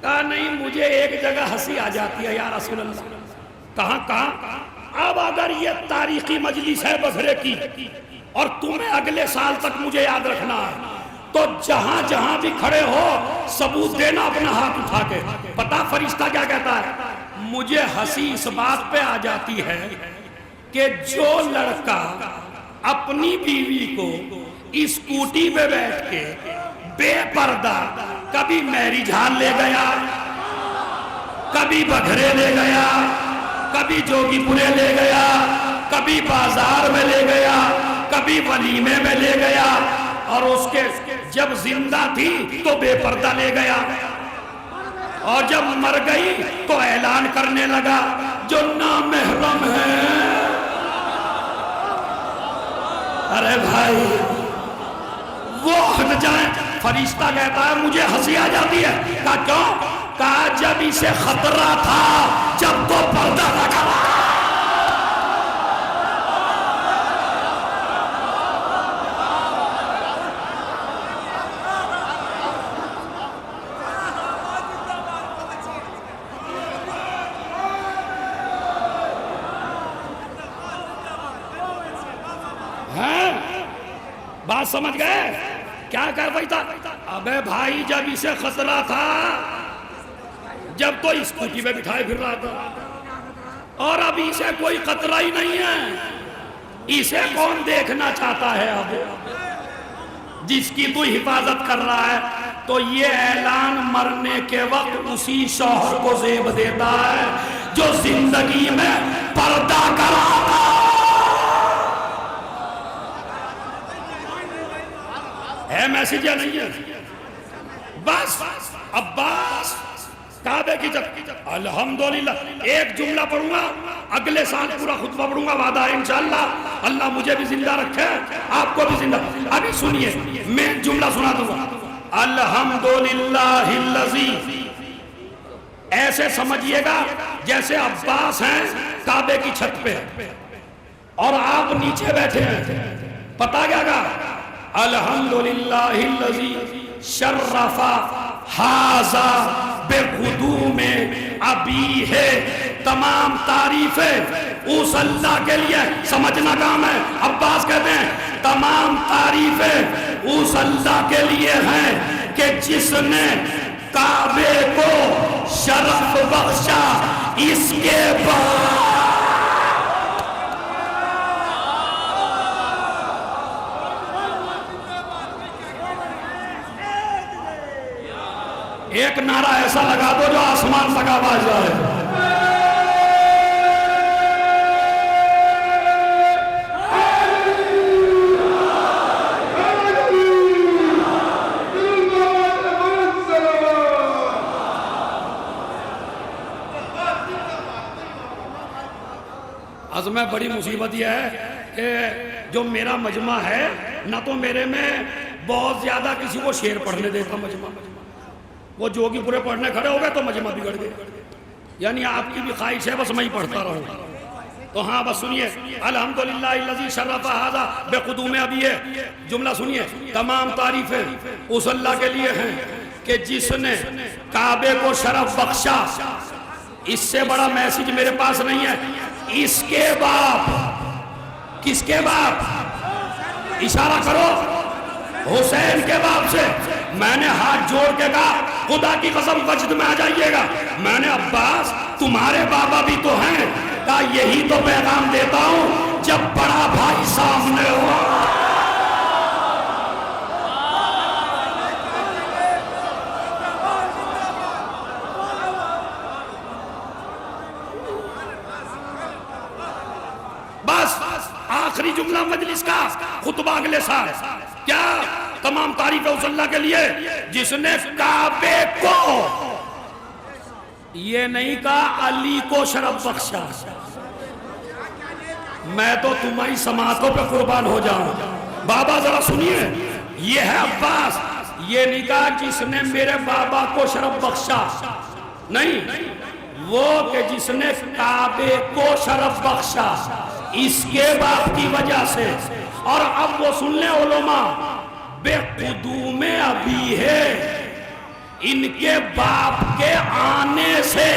कहा नहीं, मुझे एक जगह हंसी आ जाती है या रसूल अल्लाह। कहां कहां? अब अगर ये तारीखी मजलिस है बखरे की और तुम्हें अगले साल तक मुझे याद रखना है तो जहां जहां भी खड़े हो सबूत देना अपना हाथ उठा के। पता फरिश्ता क्या कहता है? मुझे हंसी इस बात पे आ जाती है कि जो लड़का अपनी बीवी को स्कूटी पे बैठ के बेपर्दा कभी मैरिज हॉल ले गया, कभी बघरे ले गया, कभी जोगीपुरे ले गया, कभी बाजार में ले गया, कभी वलीमे में ले गया, और उसके जब जिंदा थी तो बेपर्दा ले गया, और जब मर गई तो ऐलान करने लगा जो नामहरम है। अरे भाई वो हट जाए। फरिश्ता कहता है मुझे हंसी आ जाती है। कहा क्यों? कहा जब इसे खतरा था जब तो पर्दा लगा। बात समझ गए? क्या कर रही था? अबे भाई जब इसे खतरा था जब तो स्कूटी पे बिठाए फिर रहा था, और अब इसे कोई खतरा ही नहीं है। इसे कौन देखना चाहता है? अब जिसकी तू हिफाजत कर रहा है तो ये ऐलान मरने के वक्त उसी शौहर को जेब देता है जो जिंदगी में पर्दा करा था। है मैसेज या नहीं है? बस अब्बास काबे की अल्हम्दुलिल्लाह एक जुमला पढ़ूंगा, अगले साल पूरा खुतबा पढ़ूंगा, वादा है इंशाअल्लाह। अल्लाह मुझे भी जिंदा रखे, आपको भी जिंदा। अभी सुनिए, मैं जुमला सुना दूंगा। अल्हम्दुलिल्लाहिल्लज़ी, ऐसे समझिएगा जैसे अब्बास हैं काबे की छत पे और आप नीचे बैठे हैं। पता क्या कहा? अल्हम्दुलिल्लाहिल्लज़ी शर्रफा हाजा बेखुदूमे अबी है। तमाम तारीफें उस अल्लाह के लिए, समझना काम है। अब्बास कहते हैं तमाम तारीफें उस अल्लाह के लिए हैं कि जिसने काबे को शरफ बख्शा। इसके बाद एक नारा ऐसा लगा दो जो आसमान तक आवाज जाए। में बड़ी मुसीबत यह है कि जो मेरा मजमा है ना, तो मेरे में बहुत ज्यादा किसी को शेर पढ़ने देता मजमा, वो जोगी पूरे पढ़ने खड़े हो गए तो मजमा बिगड़ गए। यानी आपकी भी ख्वाहिश है बस मैं ही पढ़ता रहूं। तो हाँ बस सुनिए, अल्हम्दुलिल्लाह लज़ी शर्रफ़ हाज़ा बेक़ुदूम अबी है, जुमला सुनिए। तमाम तारीफें उस अल्लाह के लिए हैं कि जिसने काबे को शरफ बख्शा। इससे बड़ा मैसेज मेरे पास नहीं है। इसके बाप, किसके बाप? इशारा करो, हुसैन के बाप से। मैंने हाथ जोड़ के कहा खुदा की कसम वजद में आ जाइएगा। मैंने अब्बास तुम्हारे बाबा भी तो हैं, कहा यही तो पैगाम देता हूं जब बड़ा भाई सामने हो। बस आखिरी जुमला मजलिस का, खुतबा अगले साल। क्या? तमाम तारीफ उस अल्लाह के लिए जिसने काबे को, ये नहीं कहा अली को शरफ बख्शा। मैं तो तुम्हारी समातों पे कुर्बान हो जाऊं। बाबा जरा सुनिए, ये है अब्बास। ये नहीं कहा जिसने मेरे बाबा को शरफ बख्शा, नहीं, वो कि जिसने काबे को शरफ बख्शा इसके बाप की वजह से। और अब वो सुन ले उलमा, बेक़ुदूम अबी है, इनके बाप के आने से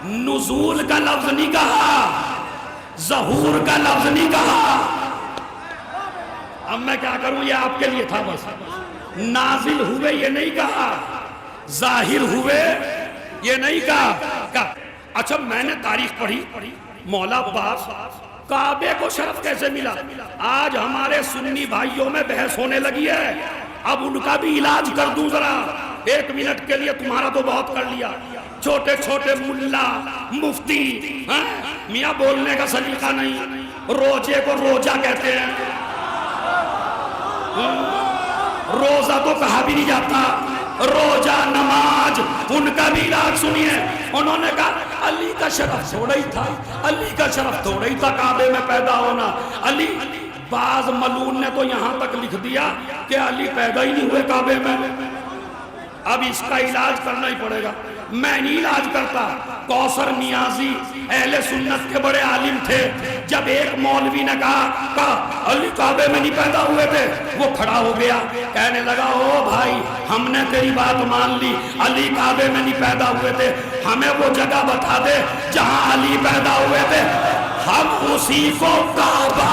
नुज़ूल का लफ्ज नहीं कहा, ज़हूर का लफ्ज नहीं कहा। अब मैं क्या करूं, ये आपके लिए था बस। नाजिल हुए ये नहीं कहा, जाहिर हुए ये नहीं कहा। अच्छा मैंने तारीख पढ़ी, मौला अब्बास काबे को शरफ कैसे मिला। आज हमारे सुन्नी भाइयों में बहस होने लगी है। अब उनका भी इलाज कर दूं जरा, 1 मिनट के लिए। तुम्हारा तो बहुत कर लिया। छोटे छोटे मुल्ला मुफ्ती, मियाँ बोलने का सलीका नहीं। रोजे को रोजा कहते हैं, रोजा तो कहा भी नहीं जाता, रोजा नमाज। उनका भी इलाज सुनिए। उन्होंने कहा अली का शरफ थोड़ा ही था, अली का शरफ थोड़ा ही था काबे में पैदा होना। अली, बाज मलून ने तो यहां तक लिख दिया कि अली पैदा ही नहीं हुए काबे में। अब इसका इलाज करना ही पड़ेगा। मैं नहीं इलाज करता। कौसर नियाजी अहले सुन्नत के बड़े आलिम थे। जब एक मौलवी ने कहा अली काबे में नहीं पैदा हुए थे, वो खड़ा हो गया, कहने लगा ओ भाई हमने तेरी बात मान ली, अली काबे में नहीं पैदा हुए थे, हमें वो जगह बता दे जहां अली पैदा हुए थे, हम उसी को काबा।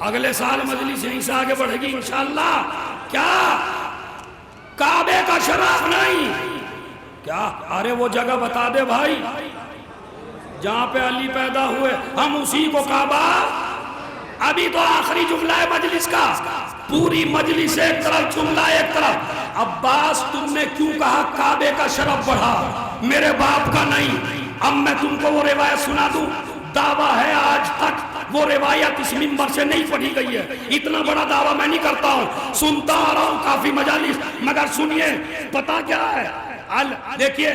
अगले साल मजलिस यहीं से आगे बढ़ेगी इंशाअल्लाह। क्या काबे का शराफ नहीं? क्या? अरे वो जगह बता दे भाई जहां पे अली पैदा हुए, हम उसी को काबा। अभी तो आखिरी जुमला है मजलिस का, पूरी मजलिस एक तरफ, जुमला एक तरफ। अब्बास तुमने क्यों कहा काबे का शरफ बढ़ा, मेरे बाप का नहीं? अब मैं तुमको वो रिवायत सुना दूं। दावा है आज तक वो रिवायत इस मिंबर से नहीं पढ़ी गई है। इतना बड़ा दावा मैं नहीं करता हूँ, सुनता आ रहा हूँ काफी मजालिस, मगर सुनिए पता क्या है। देखिए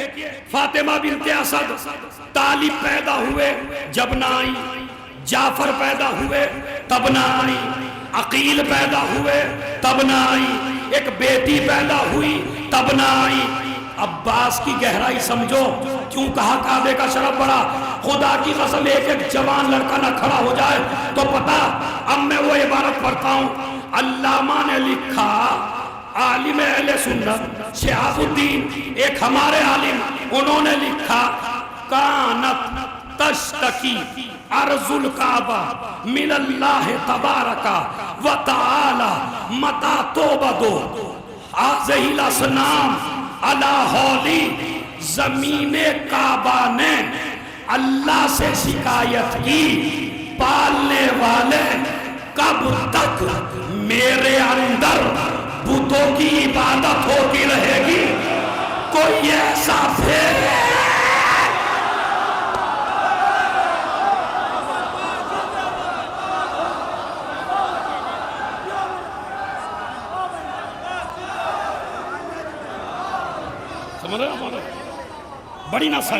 फातिमा बिनते असद तालिब पैदा हुए जब ना आई, जाफर पैदा हुए तब ना आई, अकील पैदा हुए तब ना आई, एक बेटी पैदा हुई तब ना आई। अब्बास की गहराई समझो, क्यों कहा काबे का शरफ बड़ा। खुदा की कसम एक एक जवान लड़का ना खड़ा हो जाए तो पता। अब मैं वो इबारत पढ़ता हूं, अल्लामा ने लिखा, आलिम अहले सुन्नत शिहाबुद्दीन एक हमारे आलिम, उन्होंने लिखा, कानत तश्तकी अर्जुल काबा मिनल्लाह तबारका व तआला मता तोबदो हाज़िहिल असनाम अला हौली। ज़मीने काबा ने अल्लाह से शिकायत की, पालने वाले कब तक मेरे अंदर बुतों की इबादत होती रहेगी। कोई ऐसा फिर बड़ी नस है।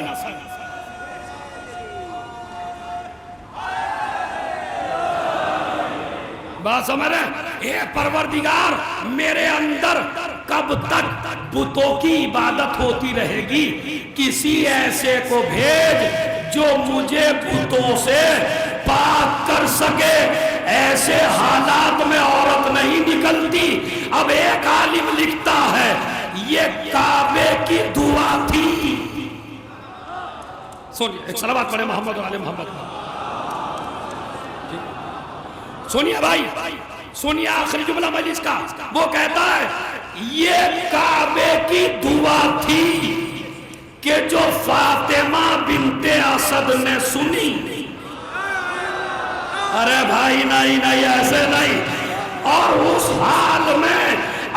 बात समझ रहे? ए परवरदिगार, मेरे अंदर कब तक बुतों की इबादत होती रहेगी। किसी ऐसे को भेज जो मुझे बुतों से पाक कर सके। ऐसे हालात में औरत नहीं निकलती। अब एक आलिम लिखता है, ये काबे की दुआ थी। सुनिए, एक सलावत पढ़े मोहम्मद वाले मोहम्मद। सुनिए भाई, सुनिए आखिरी जुमला मजलिस का। वो कहता है, ये काबे की दुआ थी कि जो फातिमा बिनते असद ने सुनी। अरे भाई नहीं नहीं, ऐसे नहीं। और उस हाल में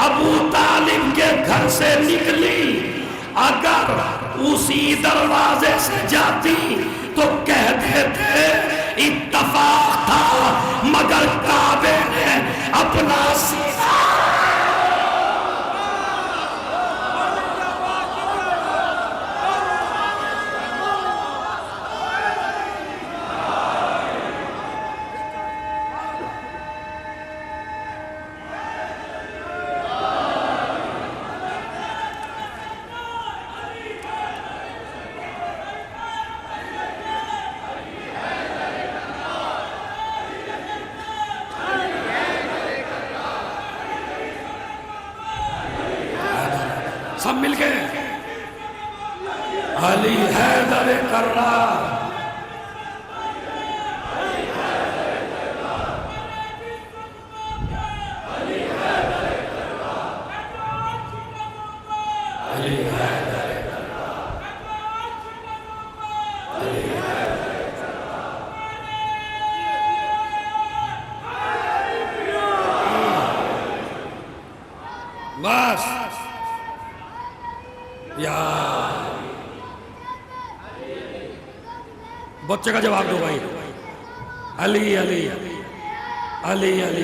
अबू तालिब के घर से निकली। अगर उसी दरवाजे से जाती तो कहते थे इत्तफाक था, मगर काबे ने अपना सीना। सब मिलके अली हैदर कर्रार। बस बच्चे का जवाब दो भाई। अली अली अली अली अली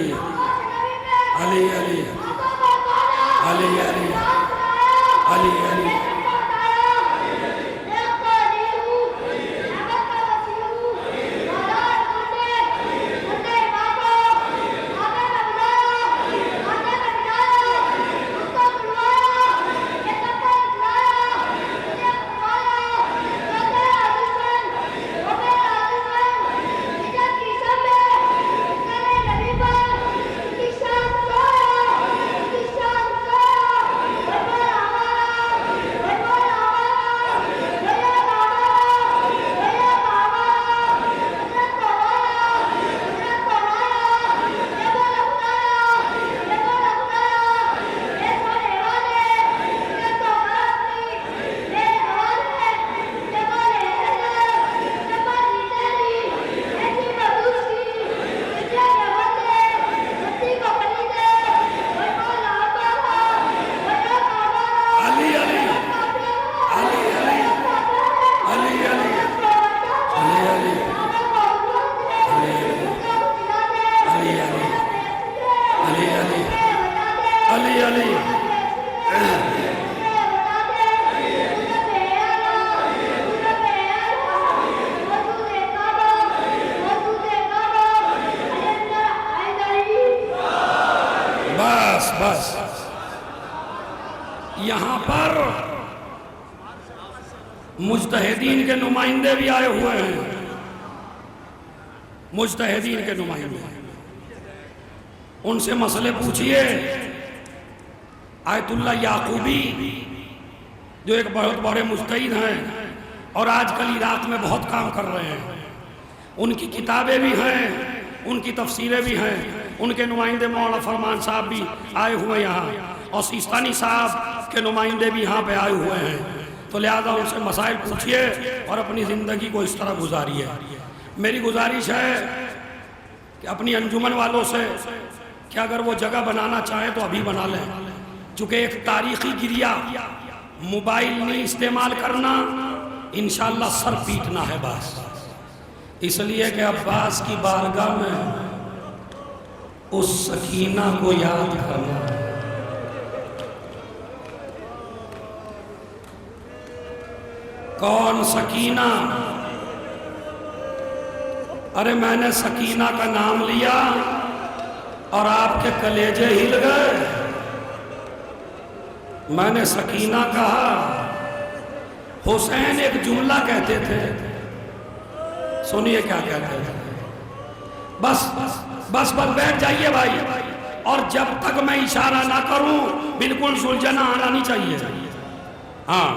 अली अली अली अली अली अली। बस यहां पर मुज्तहिदीन के नुमाइंदे भी आए हुए हैं, मुज्तहिदीन के नुमाइंदे, उनसे मसले पूछिए। आयतुल्ला याकूबी जो एक बहुत बड़े मुज्तहिद हैं और आजकल इराक में बहुत काम कर रहे हैं, उनकी किताबें भी हैं, उनकी तफसीरें भी हैं, उनके नुमाइंदे मौलाना फरमान साहब भी आए हुए यहाँ, और सिस्तानी साहब के नुमाइंदे भी यहाँ पे आए हुए हैं। तो लिहाजा उनसे मसाइल पूछिए और अपनी ज़िंदगी को इस तरह गुजारिए। मेरी गुजारिश है कि अपनी अंजुमन वालों से कि अगर वो जगह बनाना चाहे तो अभी बना लें, चूँकि एक तारीख़ी गिरिया मोबाइल नहीं इस्तेमाल करना, इंशाअल्लाह सर पीटना है बस, इसलिए कि अब्बास की बारगाह में उस सकीना को याद करना। कौन सकीना? अरे मैंने सकीना का नाम लिया और आपके कलेजे हिल गए। मैंने सकीना कहा, हुसैन एक जुमला कहते थे, सुनिए क्या कहते थे। बस बस बस बस बैठ जाइए भाई, और जब तक मैं इशारा ना करूं बिल्कुल सुलझना आना नहीं चाहिए। हाँ,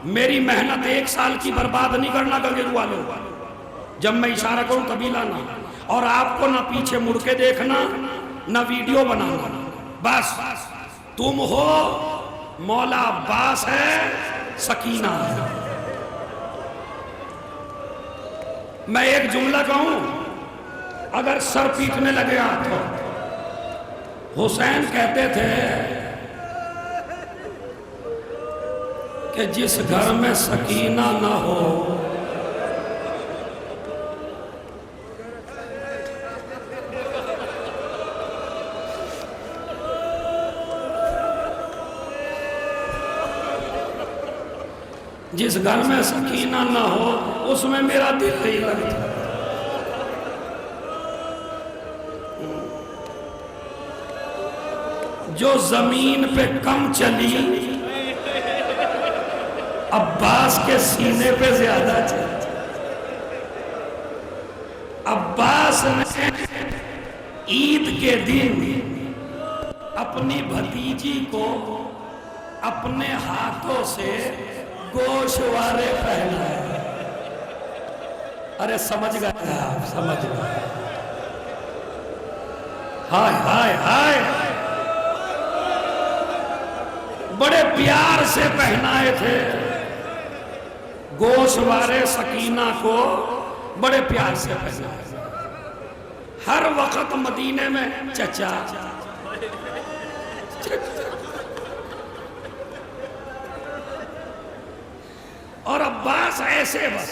मेरी मेहनत 1 साल की बर्बाद नहीं करना गंगेरू वालों, जब मैं इशारा करूं तभी लाना, और आपको ना पीछे मुड़ के देखना ना वीडियो बनाना। बस तुम हो मौला अब्बास है, सकीना है। मैं एक जुमला कहूं, अगर सर पीटने लगे आप तो, हुसैन कहते थे कि जिस घर में सकीना ना हो जिस घर में सकीना ना हो उसमें मेरा दिल नहीं लगता। जो जमीन पे कम चली अब्बास के सीने पे ज्यादा चली। अब्बास ने ईद के दिन अपनी भतीजी को अपने हाथों से गोशवारे पहनाए। अरे समझ गए आप, समझ गए। हाय हाय हाय, बड़े प्यार से पहनाए थे गोशवारे सकीना को, बड़े प्यार से पहनाए। हर वक्त मदीने में चचा और अब्बास ऐसे, बस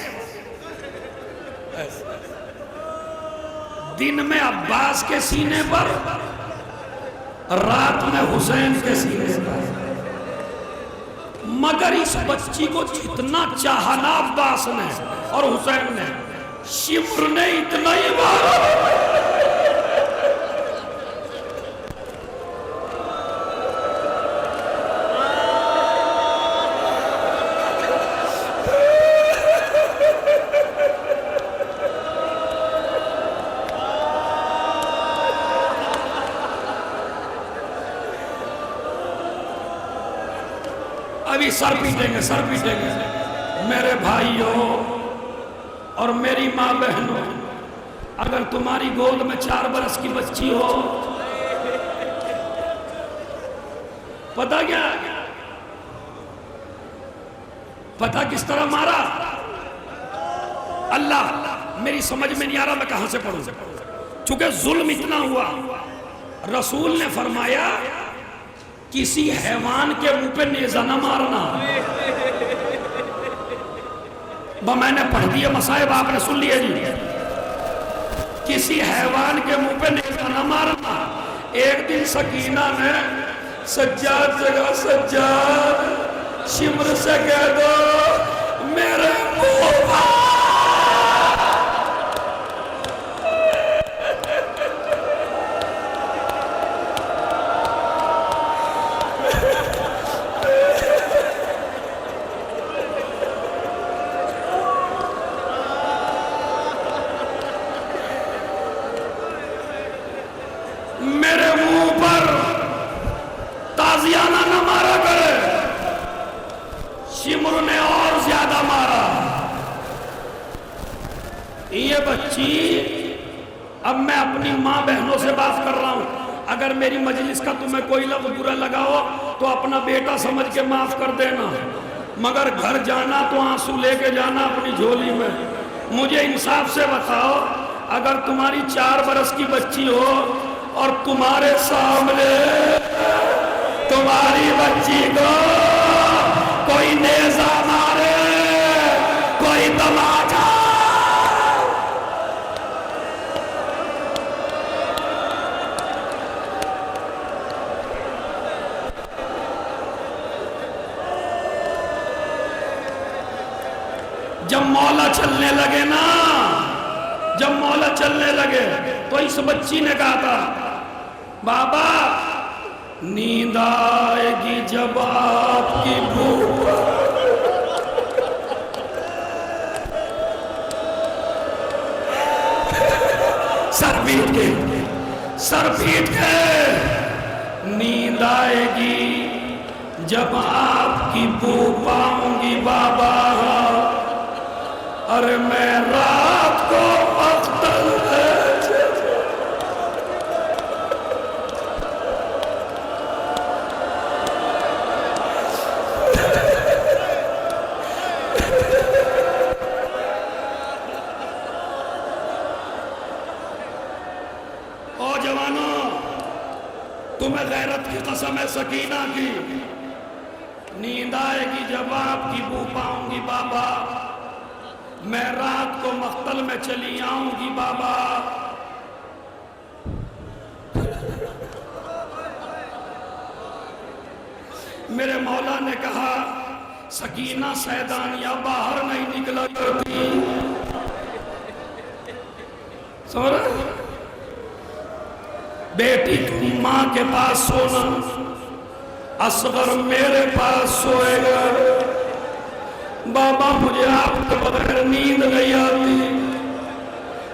दिन में अब्बास के सीने पर, रात में हुसैन के सीने पर। मगर इस बच्ची को जितना चाहना अब्बास ने और हुसैन ने, शिम्र ने इतना ही मारा। अभी सर पीटेंगे, सर पीटेंगे। मेरे भाइयों और मेरी माँ बहनों, अगर तुम्हारी गोद में 4 बरस की बच्ची हो, पता क्या, पता किस तरह मारा? अल्लाह, मेरी समझ में नहीं आ रहा मैं कहां से पढ़ूं, चूंकि जुल्म इतना हुआ। रसूल ने फरमाया किसी हैवान के मुंह पे नेज़ा न मारना। मैंने पढ़ दिया मसाइब, आपने सुन लिया जी। किसी हैवान के मुंह पे नेज़ा न मारना। एक दिन सकीना ने सज्जाद जगह, सज्जाद शिम्र से कह दो मेरे मुंह। ये बच्ची, अब मैं अपनी माँ बहनों से बात कर रहा हूँ, अगर मेरी मजलिस का तुम्हें कोई लफ्ज बुरा लगाओ तो अपना बेटा समझ के माफ कर देना, मगर घर जाना तो आंसू लेके जाना अपनी झोली में। मुझे इंसाफ से बताओ, अगर तुम्हारी 4 बरस की बच्ची हो और तुम्हारे सामने तुम्हारी बच्ची को कोई नेजा मारे, कोई तमाचा, जब मौला चलने लगे ना, जब मौला चलने लगे तो इस बच्ची ने कहा था, बाबा नींद आएगी जब आपकी भूख, सर पीट के नींद आएगी जब आपकी भूख पाऊंगी बाबा, अरे मैं रात को अख्तर ओ जवानों, तुम्हें गैरत की कसम है सकीना की, नींद आएगी जब आपकी बू पाऊंगी बाबा, मैं रात को मख्तल में चली आऊंगी बाबा। मेरे मौला ने कहा, सकीना सैदानिया बाहर नहीं निकला करती, सोरा बेटी तुम माँ के पास सोना, असगर मेरे पास सोएगा। बाबा मुझे आपके बगैर नींद नहीं आती।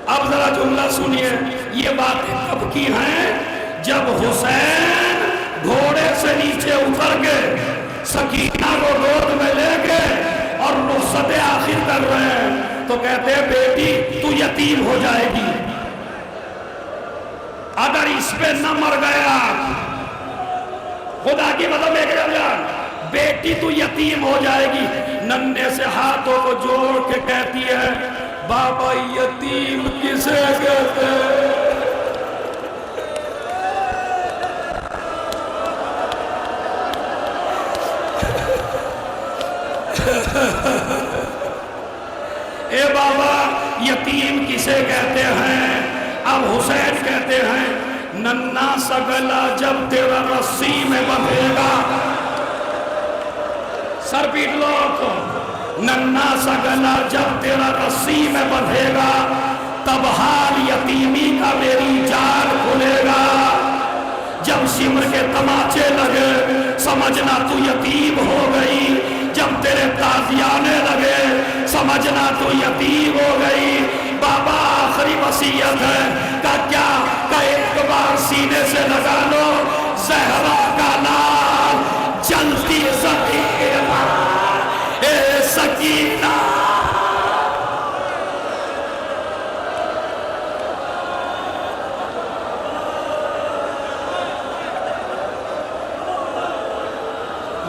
अब जरा जुमला सुनिए, ये बातें कब की हैं? जब हुसैन घोड़े से नीचे उतर के सकीना को गोद में लेके और रुखसत आखिर कर रहे हैं तो कहते हैं बेटी तू यतीम हो जाएगी, अगर इस पे न मर गया, खुदा की मतलब बेटी तू यतीम हो जाएगी। नन्हे से हाथों को जोड़ के कहती है, बाबा यतीम किसे कहते हैं? ए बाबा यतीम किसे कहते हैं? अब हुसैन कहते हैं, नन्ना सगला जब तेरा रस्सी में बंधेगा, सर पीट लो तो, नन्ना सगला जब तेरा रस्सी में बंधेगा, तब हाल यतीमी का मेरी जान खुलेगा। जब सिमर के तमाचे लगे समझना तू यतीम हो गई, जब तेरे ताजियाने लगे समझना तू यतीम हो गई। बाबा आखिरी वसीयत है का क्या का एक बार सीने से लगा लो, ज़हरा का लाल जलती सकीना, ए सकीना।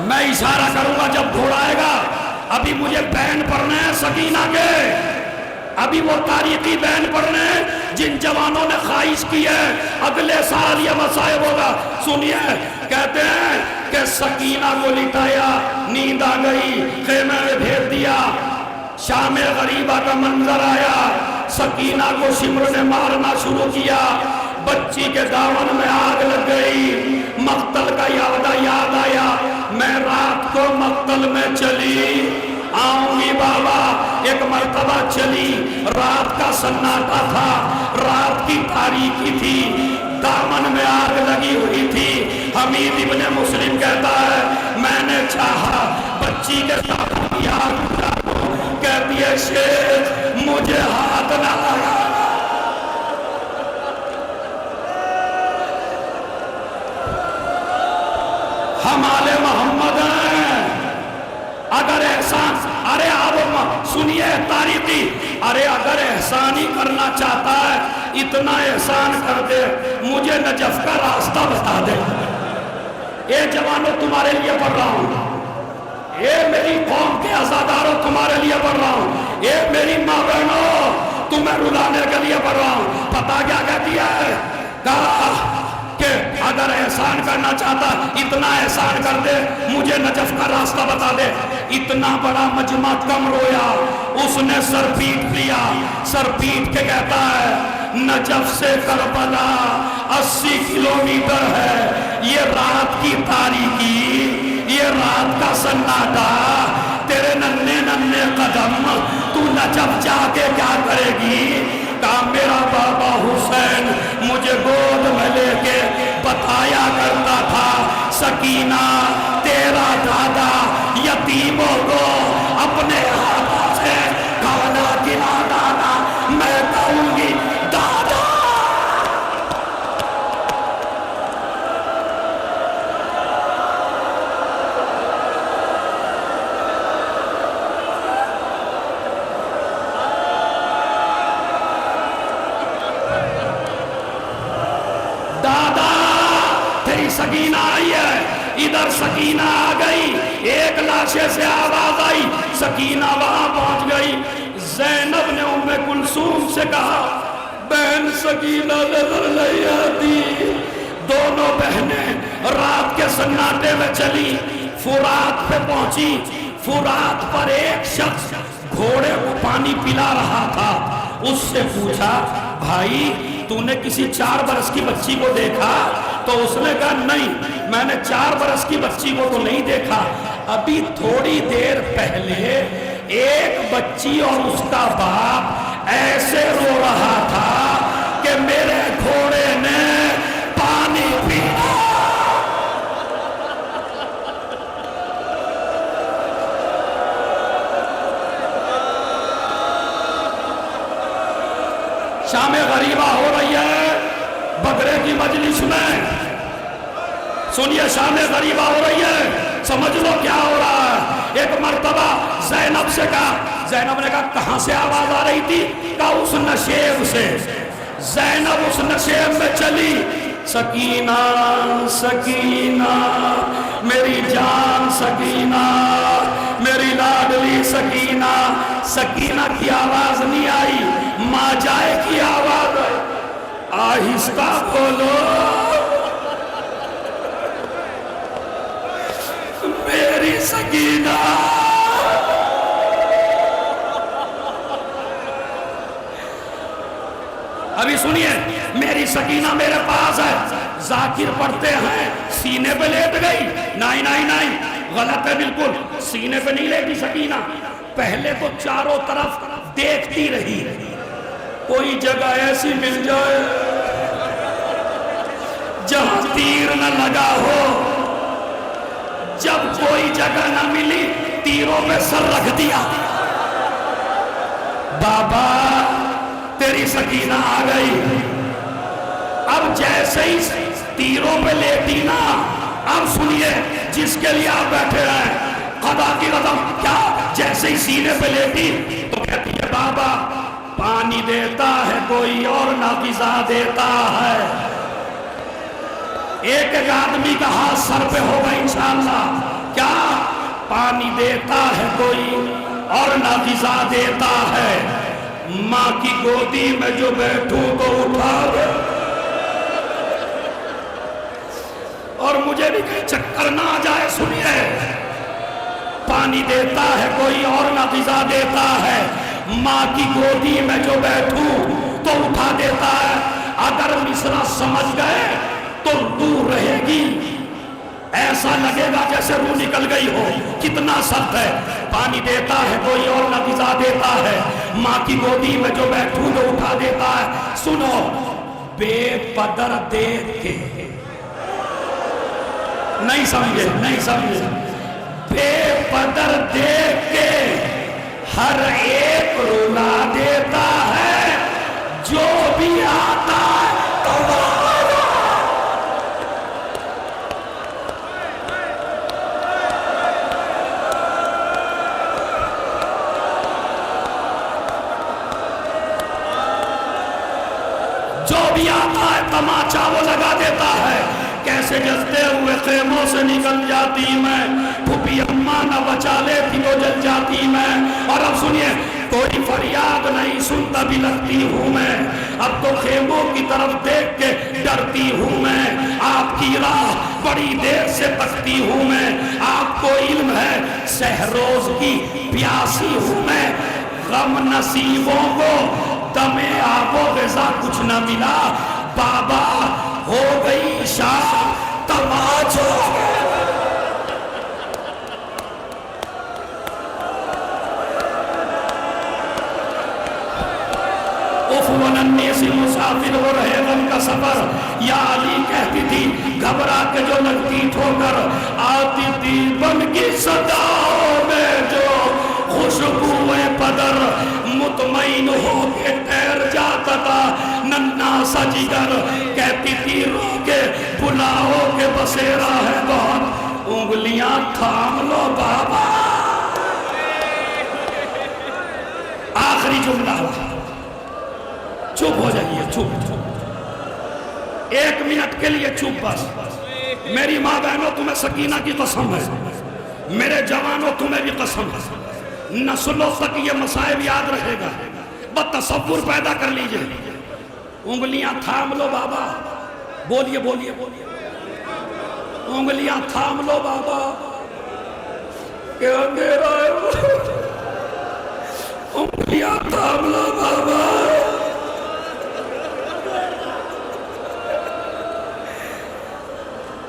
मैं इशारा करूंगा जब घोड़ा आएगा, अभी मुझे बैन पढ़ने हैं सकीना के, अभी वो तारीखी बैन पढ़ने जिन जवानों ने ख्वाहिश की है अगले साल ये मसाइब होगा। सुनिए, कहते हैं कि सकीना को लिटाया, नींद आ गई, खेमे में भेज दिया, शाम गरीबा का मंजर आया, सकीना को सिमर ने मारना शुरू किया, बच्ची के दामन में आग लग गई, मक्तल का याद आया, मैं रात को मक्तल में चली आऊंगी बाबा। एक मर्तबा चली, रात का सन्नाटा था, रात की तारीकी थी, दामन में आग लगी हुई थी। हमीद इब्ने मुस्लिम कहता है, मैंने चाहा बच्ची के साथ आग, कहती है शेख मुझे हाथ ना लगा। हम आले मोहम्मद हैं, अगर ऐसा, अरे आप सुनिए तारीखी अरे अगर एहसान ही करना चाहता है, इतना एहसान कर दे, मुझे नजफ का रास्ता बता दे। ये जवानों तुम्हारे लिए पढ़ रहा हूं, ये मेरी कौम के आजादारों तुम्हारे लिए पढ़ रहा हूं, ये मेरी माँ बहनों तुम्हें रुलाने के लिए पढ़ रहा हूं। पता क्या कहती है? कहा कि अगर एहसान करना चाहता, इतना एहसान कर दे, मुझे नजफ का रास्ता बता दे। इतना बड़ा मजमा कम रोया, उसने सर पीट लिया। सर पीट के कहता है नजफ से करबला 80 किलोमीटर है, ये रात की तारीकी, ये रात का सन्नाटा, तेरे नन्हे नन्हे कदम, तू नजफ जाके क्या करेगी? कहा मेरा बाबा हुसैन मुझे गोद में लेके बताया करता था, सकीना तेरा दादा यतीमों को अपने हाथों से खाना खिलाता था। मैं कहूंगी दादा। दादा तेरी सकीना आई है, इधर सकीना आ गई, एक लाशे से आवाज आई, सकीना वहां पहुंच गई। ज़ैनब ने उम्मे कुलसूम से कहा बहन सकीना नजर नहीं आती। दोनों बहनें रात के सन्नाटे में चली, फुरात पे पहुंची। फुरात पर एक शख्स घोड़े को पानी पिला रहा था। उससे पूछा भाई तूने किसी 4 बरस की बच्ची को देखा? तो उसने कहा नहीं, मैंने 4 बरस की बच्ची को तो नहीं देखा। अभी थोड़ी देर पहले एक बच्ची और उसका बाप ऐसे रो रहा था कि मेरे घोड़े ने पानी पीना। शाम गरीबा हो रही है बकरे की मजलिस में, सुनिए शाम गरीबा हो रही है, समझ लो क्या हो रहा है। एक मर्तबा ज़ैनब से कहा, ज़ैनब ने कहा कहां से आवाज आ रही थी? कहा उस नशेब से। ज़ैनब उस नशेब में चली, सकीना सकीना मेरी जान सकीना, मेरी लाडली सकीना। सकीना की आवाज नहीं आई, माँ जाए की आवाज आई। आहिस्ता बोलो मेरी सकीना। अभी सुनिए, मेरी सकीना मेरे पास है। जाकिर पढ़ते हैं सीने पे लेट गई। नहीं नहीं नहीं, गलत है बिल्कुल, सीने पे नहीं लेटी सकीना। पहले तो चारों तरफ देखती रही, कोई जगह ऐसी मिल जाए जहां तीर न लगा हो। जब कोई जगह न मिली, तीरों पे सर रख दिया। बाबा तेरी सकीना आ गई। अब जैसे ही तीरों पे लेटी ना, अब सुनिए जिसके लिए आप बैठे हैं, खुदा की कसम, क्या जैसे ही सीने पे लेटी तो कहती है बाबा पानी देता है कोई और ना ग़िज़ा देता है। एक एक आदमी का हाथ सर पे होगा इंशाअल्लाह। क्या पानी देता है कोई और ना ग़िज़ा देता है। माँ की गोदी में जो बैठूं तो उठा दे, और मुझे भी कहीं चक्कर ना आ जाए। सुनिए, पानी देता है कोई और ना ग़िज़ा देता है। माँ की गोदी में जो बैठूं तो उठा देता है। अगर मिसरा समझ गए तो रूह रहेगी, ऐसा लगेगा जैसे रूह निकल गई हो। कितना सख्त है। पानी देता है कोई और ना ग़िज़ा देता है। माँ की गोदी में जो बैठूं तो उठा देता है। सुनो, बेपदर देख के, नहीं समझे, नहीं समझे, बेपदर देख के हर एक रुला देता है। जो भी आता है तो जो भी आता है तमाचा वो लगा देता है। कैसे जलते हुए खेमों से निकल जाती मैं, फूफी अम्मा न बचा लेती तो जल जाती मैं। और अब सुनिए, कोई फरियाद नहीं सुनता भी लगती हूँ मैं, अब तो खेमों की तरफ देख के डरती हूँ मैं। आपकी राह बड़ी देर से तकती हूँ मैं, आपको इल्म है सहरोज की प्यासी हूँ मैं। गम नसीबों को दमे आबो ग़िज़ा कुछ न मिला, बाबा हो गई शाम तमाचो। उफ़वनन्नी से मुसाफिर हो रहे गम का सफर, या अली कहती थी घबरा के जो लगती ठोकर, आती थी बन की सदाओं में जो खुशबुए पदर, मुतमईन हो के ठहर जाता था नन्ना सा जिगर। कहती थी रो के बुलाओ के बसेरा है बहुत, उंगलियां थाम लो बाबा। आखिरी जुमला, चुप हो जाइए, चुप, 1 मिनट के लिए चुप बस। मेरी माँ बहनों तुम्हें सकीना की कसम है, मेरे जवानों तुम्हें भी कसम है, नस्लों तक ये मसाइब याद रहेगा। बस तसव्वुर पैदा कर लीजिए, उंगलियां थाम लो बाबा। बोलिए बोलिए बोलिए, उंगलियां थाम लो बाबा। क्या मेरा उंगलियां थाम लो बाबा।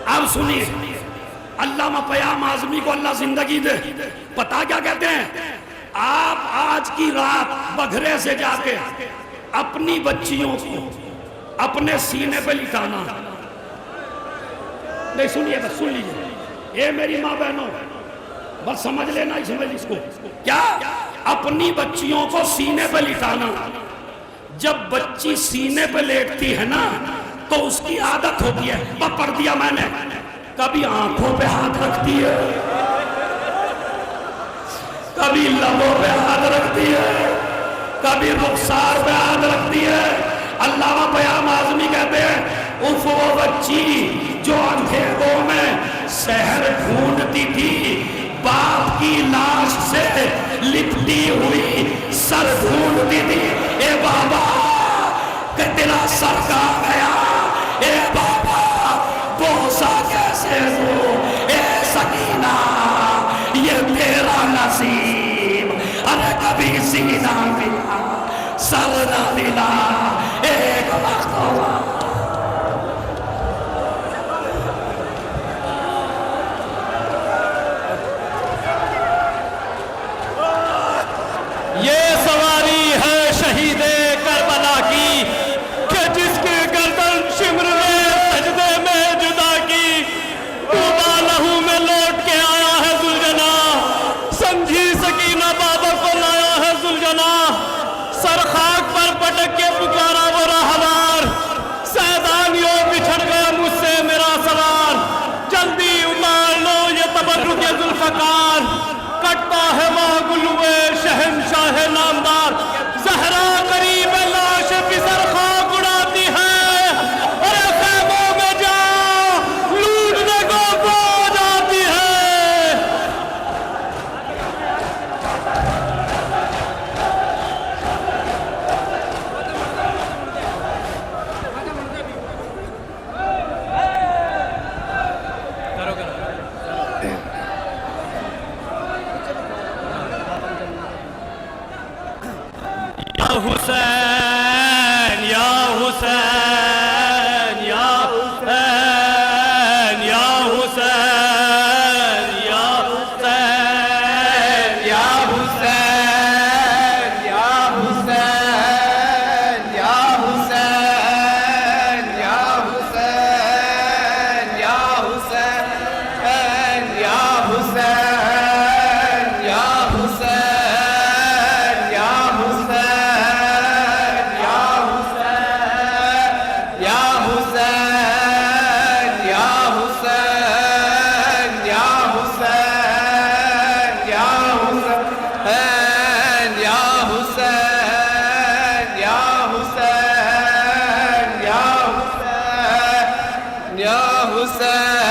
अब सुनिए, अल्लामा क़याम आज़मी को अल्लाह जिंदगी दे, पता क्या कहते हैं? आप आज की रात बघरे से जाके अपनी बच्चियों को अपने सीने पे लिटाना। नहीं सुनिए, बस सुन लीजिए, ये मेरी माँ बहनों बस समझ लेना, समझ इसको। क्या? अपनी बच्चियों को सीने पे लिटाना। जब बच्ची सीने पे लेटती है ना तो उसकी आदत होती है, पकड़ दिया मैंने, कभी आंखों पे हाथ रखती है, कभी लबों पे हाथ रखती है, कभी रुखसार पे हाथ रखती है। अल्लामा क़याम आज़मी कहते हैं उफ वो बच्ची जो अंधेरों में शहर ढूंढती थी, बाप की लाश से लिपटी हुई सर ढूंढती थी। ए बाबा कि तेरा सर कहाँ गया, ए बाबा बोसा कैसे हो, ए सकीना ये तेरा नसीब। अरे कभी सीना मिला सर न मिला, एक वक्त हुआ। ये सवारी है शहीदे करबला की कि जिसकी गर्दन शिम्र में सजदे में जुदा की, डूबा लहू में लौट के आया है जुलजना, समझी सकीना बाबा को लाया है जुलजना। सर खाक पर पटक के पुकारा वो राहवार, सैदानियों बिछड़ गया मुझसे मेरा सवार, जल्दी उतार लो ये तबर्रुक जुल्फ़कार, कटता है मागुलुए शहंशाह नामदार, ज़हरा करीब लाश बिसर खाक उड़ाती है, अरे ख़ैमों में जा लूटने को पहुंच जाती है। हुसैन या हुसैन या हुसैन या हुसैन या हुसैन या हुसैन या हुसैन या हुसैन या हुसैन या हुसैन या हुसैन या हुसैन या हुसैन हुसैन